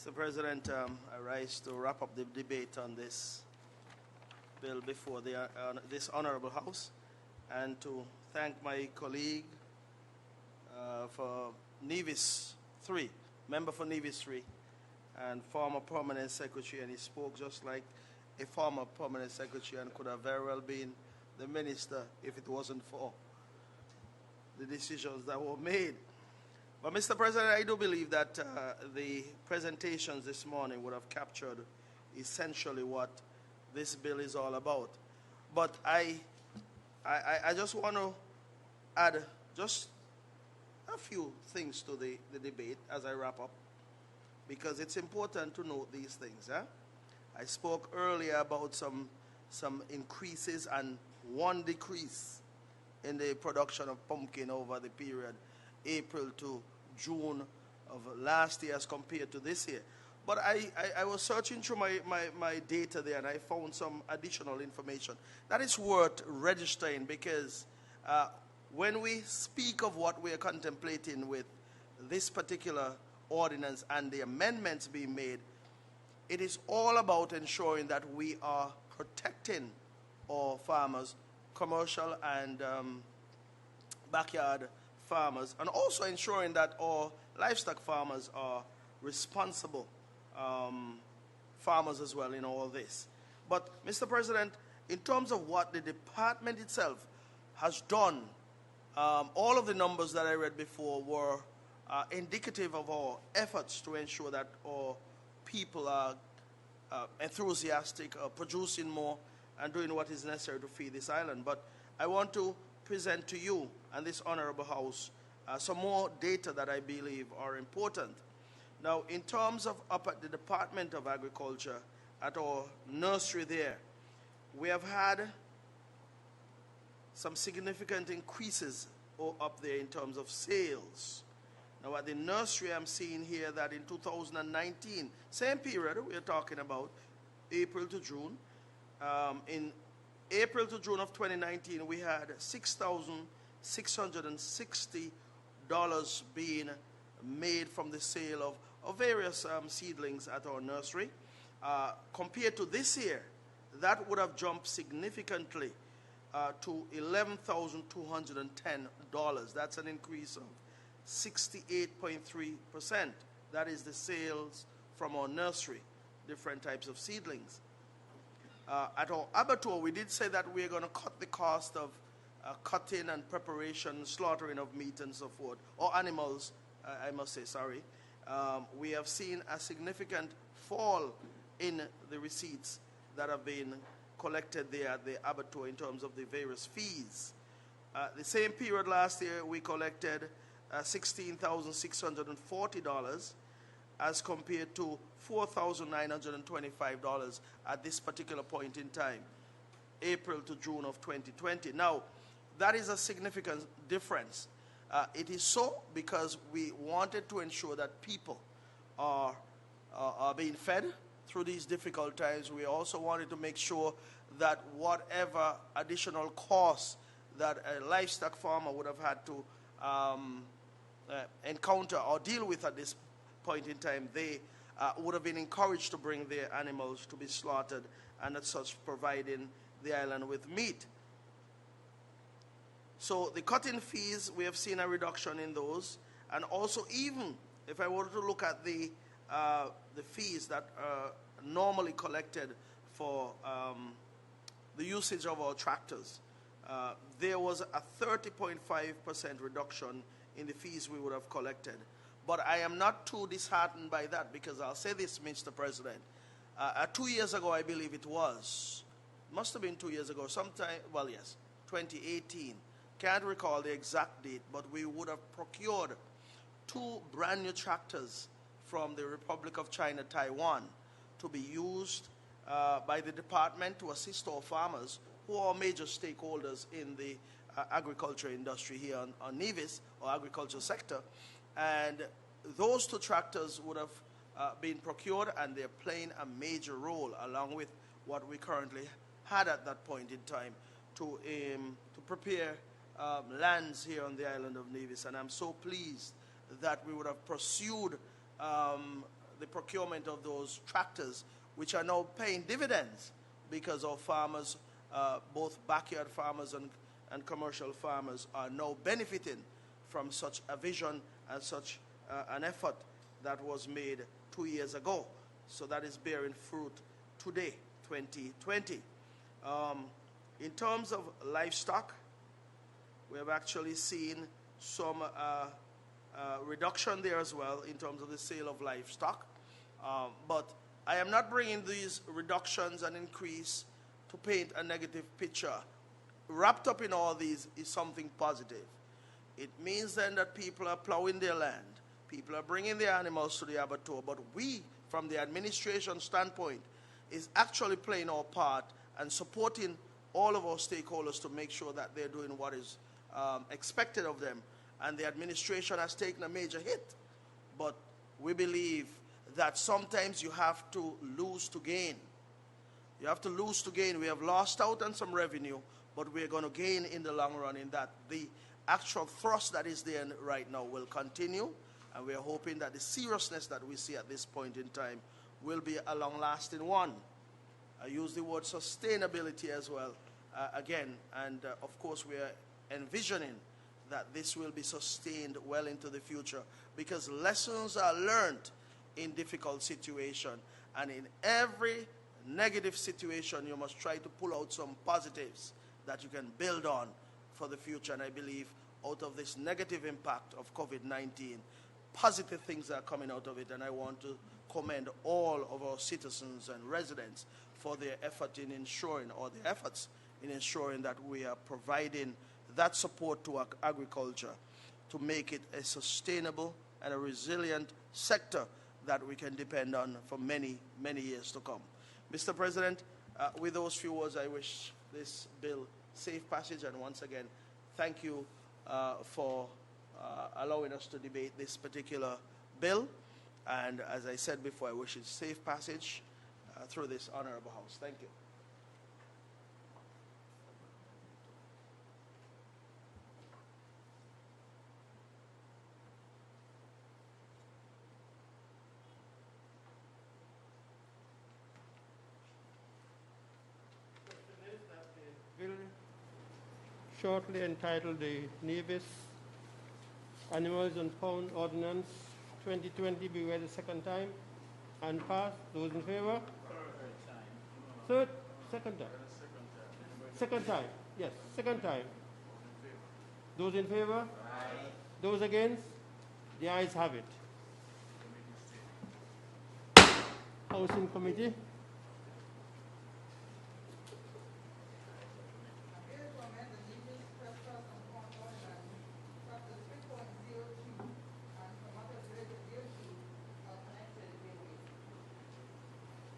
Mr. President, I rise to wrap up the debate on this bill before this honorable House, and to thank my colleague for Nevis 3, member for Nevis 3, and former permanent secretary, and he spoke just like a former permanent secretary and could have very well been the minister if it wasn't for the decisions that were made. But, Mr. President, I do believe that the presentations this morning would have captured essentially what this bill is all about. But I just want to add just a few things to the debate as I wrap up, because it's important to note these things. I spoke earlier about some increases and one decrease in the production of pumpkin over the period April to June of last year as compared to this year. But I was searching through my data there, and I found some additional information that is worth registering, because when we speak of what we are contemplating with this particular ordinance and the amendments being made, it is all about ensuring that we are protecting our farmers, commercial and backyard farmers, and also ensuring that our livestock farmers are responsible farmers as well in all this. But, Mr. President, in terms of what the department itself has done, all of the numbers that I read before were indicative of our efforts to ensure that our people are enthusiastic, producing more, and doing what is necessary to feed this island. But I want to present to you and this honorable House some more data that I believe are important. Now, in terms of up at the Department of Agriculture, at our nursery there, we have had some significant increases up there in terms of sales. Now, at the nursery, I'm seeing here that in 2019, same period we're talking about, April to June, in April to June of 2019, we had $6,660 being made from the sale of various seedlings at our nursery. Compared to this year, that would have jumped significantly to $11,210. That's an increase of 68.3%. That is the sales from our nursery, different types of seedlings. At our abattoir, we did say that we're going to cut the cost of cutting and preparation, slaughtering of meat and so forth, or animals, I must say, sorry. We have seen a significant fall in the receipts that have been collected there at the abattoir in terms of the various fees. The same period last year, we collected $16,640 as compared to $4,925 at this particular point in time, April to June of 2020. Now, that is a significant difference. It is so because we wanted to ensure that people are being fed through these difficult times. We also wanted to make sure that whatever additional costs that a livestock farmer would have had to encounter or deal with at this point in time, they would have been encouraged to bring their animals to be slaughtered, and as such providing the island with meat. So the cutting fees, we have seen a reduction in those, and also even if I were to look at the fees that are normally collected for the usage of our tractors, there was a 30.5% reduction in the fees we would have collected. But I am not too disheartened by that, because I'll say this, Mr. President. 2 years ago, I believe it was, must have been 2 years ago, sometime, well, yes, 2018. Can't recall the exact date, but we would have procured 2 brand new tractors from the Republic of China, Taiwan, to be used by the department to assist our farmers, who are major stakeholders in the agriculture industry here on Nevis, or agriculture sector. And those 2 tractors would have been procured, and they're playing a major role, along with what we currently had at that point in time, to prepare lands here on the island of Nevis. And I'm so pleased that we would have pursued the procurement of those tractors, which are now paying dividends, because our farmers, both backyard farmers and commercial farmers, are now benefiting from such a vision and such an effort that was made 2 years ago. So that is bearing fruit today, 2020. In terms of livestock, we have actually seen some reduction there as well in terms of the sale of livestock. But I am not bringing these reductions and increase to paint a negative picture. Wrapped up in all these is something positive. It means then that people are plowing their land, people are bringing their animals to the abattoir, but we, from the administration standpoint, is actually playing our part and supporting all of our stakeholders to make sure that they're doing what is expected of them. And the administration has taken a major hit but we believe that sometimes you have to lose to gain. You have to lose to gain. We have lost out on some revenue, but we're going to gain in the long run in that the actual thrust that is there right now will continue, and we are hoping that the seriousness that we see at this point in time will be a long-lasting one. I use the word sustainability as well, again, and of course we are envisioning that this will be sustained well into the future, because lessons are learned in difficult situations, and in every negative situation you must try to pull out some positives that you can build on for the future. And I believe out of this negative impact of COVID-19, positive things are coming out of it, and I want to commend all of our citizens and residents for their effort in ensuring, or their efforts in ensuring, that we are providing that support to agriculture to make it a sustainable and a resilient sector that we can depend on for many, many years to come. Mr. President, with those few words, I wish this bill safe passage, and once again, thank you for allowing us to debate this particular bill. And as I said before, I wish it safe passage through this honorable House. Thank you.
Bill shortly entitled the Nevis Animals and Pound Ordinance 2020 be read a second time and passed. Those in favor? Third? Second time? Second time. Yes, second time. Those in favor? Aye. Those against? The ayes have it. Housing Committee.
Bill to amend the Nevis trespass and pawn ordinance, chapter 3.02, and some others related thereto are connected therewith.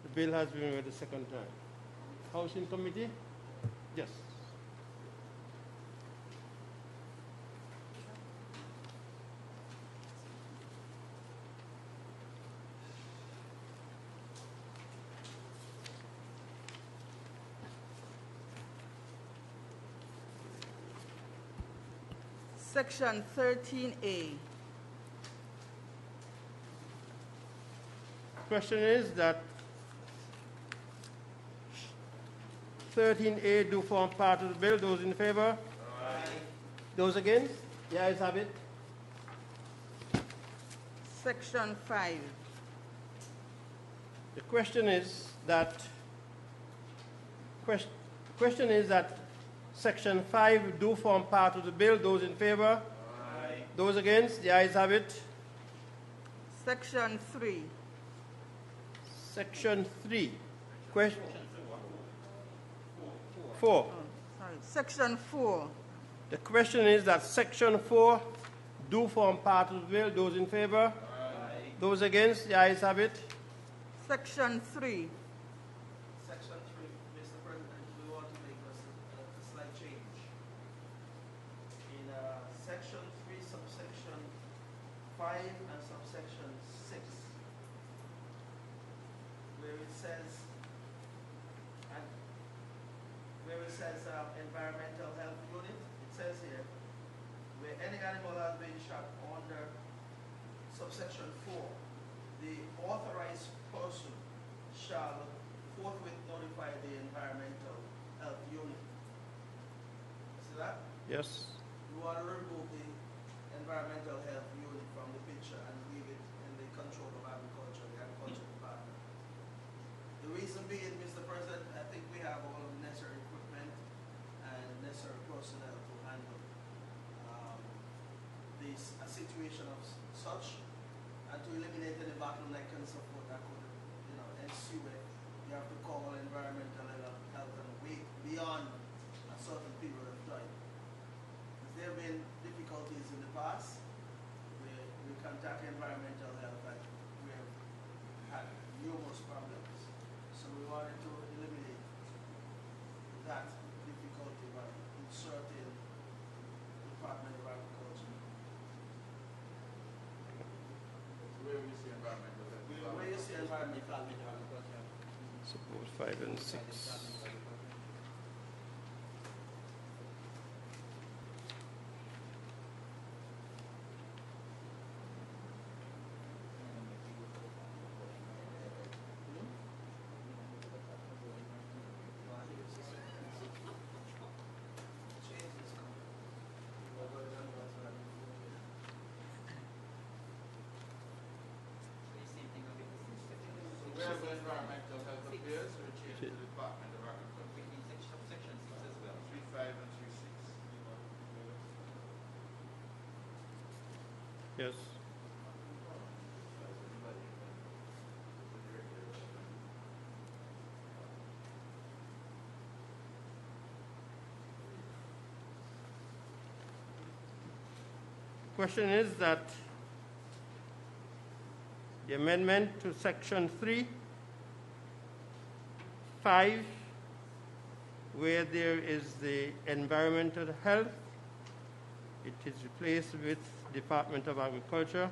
The bill has been read a second time. Housing Committee? Yes.
Section 13A.
Question is that 13A do form part of the bill. Those in favor? Aye. Those against? The ayes have it.
Section 5.
The question is that Section 5 do form part of the bill. Those in favor? Aye. Those against? The ayes have it.
Section 3.
Section 3. Question 4.
Oh, sorry. Section 4.
The question is that Section 4 do form part of the bill. Those in favor? Aye. Those against? The ayes have it.
Section 3.
Section 3, Mr. President, we want to make a slight change. In Section 3, subsection 5 and subsection 6, where it says environmental health unit, it says here, where any animal has been shot under subsection 4, the authorized person shall forthwith notify the environmental health unit. See that?
Yes.
We want to remove the environmental health unit from the picture and leave it in the control of agriculture, the agriculture department. The reason being, Mr. President, I think we have all of the necessary equipment and necessary personnel to handle a situation of such, and to eliminate any bottleneck and so forth that could, ensue it. You have to call environmental health and wait beyond a certain period of time. There have been difficulties in the past where we contact environmental health and we have had numerous problems. So we wanted to eliminate that difficulty by inserting the Department of Agriculture.
Support 5 and 6.
Environmental health affairs, we change to the Department of Agriculture.
Section 6 as well.
3.5 and 3.6.
Yes. Question is that the amendment to section 3, 5, where there is the environmental health, it is replaced with Department of Agriculture.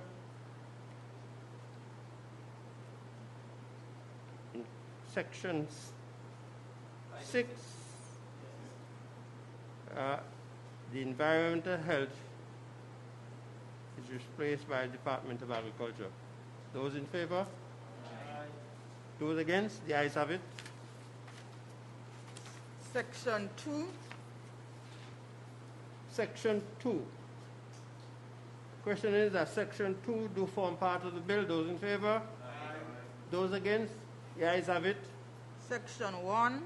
In section 6, the environmental health is replaced by Department of Agriculture. Those in favor? Aye. Those against? The ayes have it.
Section 2,
Section 2. Question is that Section 2 do form part of the bill. Those in favor? Aye. Those against? The ayes have it.
Section 1,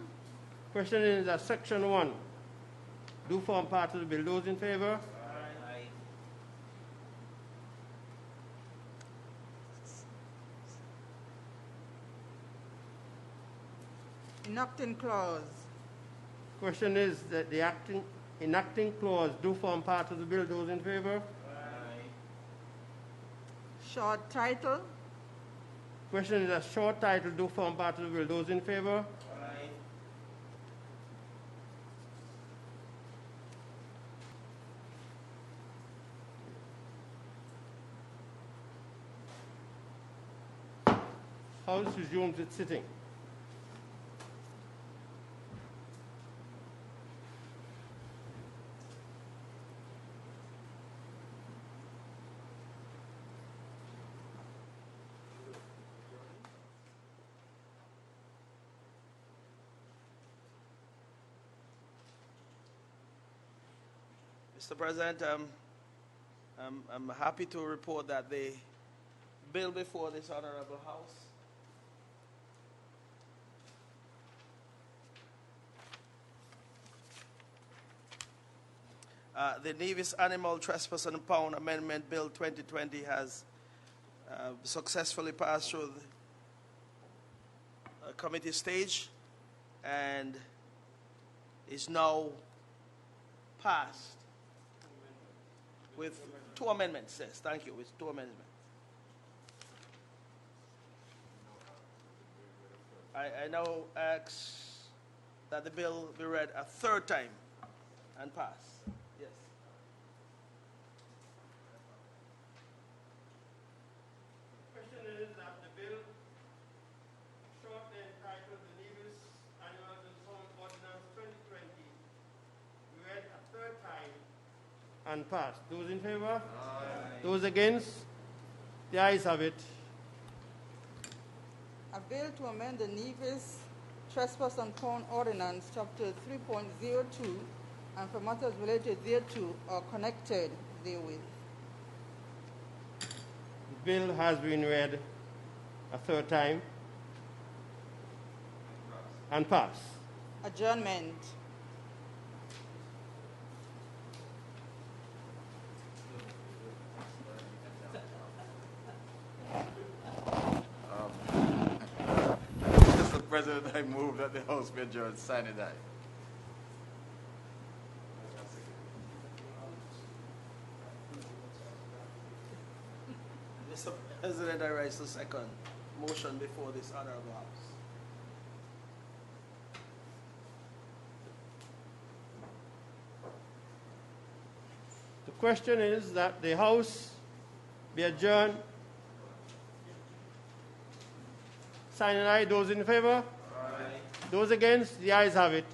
Question is that Section 1 do form part of the bill. Those in favor?
Aye.
enacting clause.
Question is that the enacting clause do form part of the bill. Those in favor?
Short title.
Question is that short title do form part of the bill. Those in favor? House resumes its sitting.
Mr. President, I'm happy to report that the bill before this Honorable House the Nevis Animal Trespass and Pound Amendment Bill 2020 has successfully passed through the committee stage and is now passed with 2 amendments. Yes, thank you, with 2 amendments. I now ask that the bill be read a 3rd time and pass. Yes.
Question is that the bill shortly entitled the Nevis Animals and Farm Ordinance 2020 be read a 3rd time and passed. Those in favor? Aye. Those against? The ayes have it.
A bill to amend the Nevis Trespass and Pound Ordinance, Chapter 3.02, and for matters related thereto or connected therewith.
The bill has been read a 3rd time and passed.
Adjournment.
Mr. President, I move that the House be adjourned. Sign it aye.
Mr. President, I raise the second motion before this Honorable House.
The question is that the House be adjourned sign an aye. Those in favor? Aye. Those against? The ayes have it.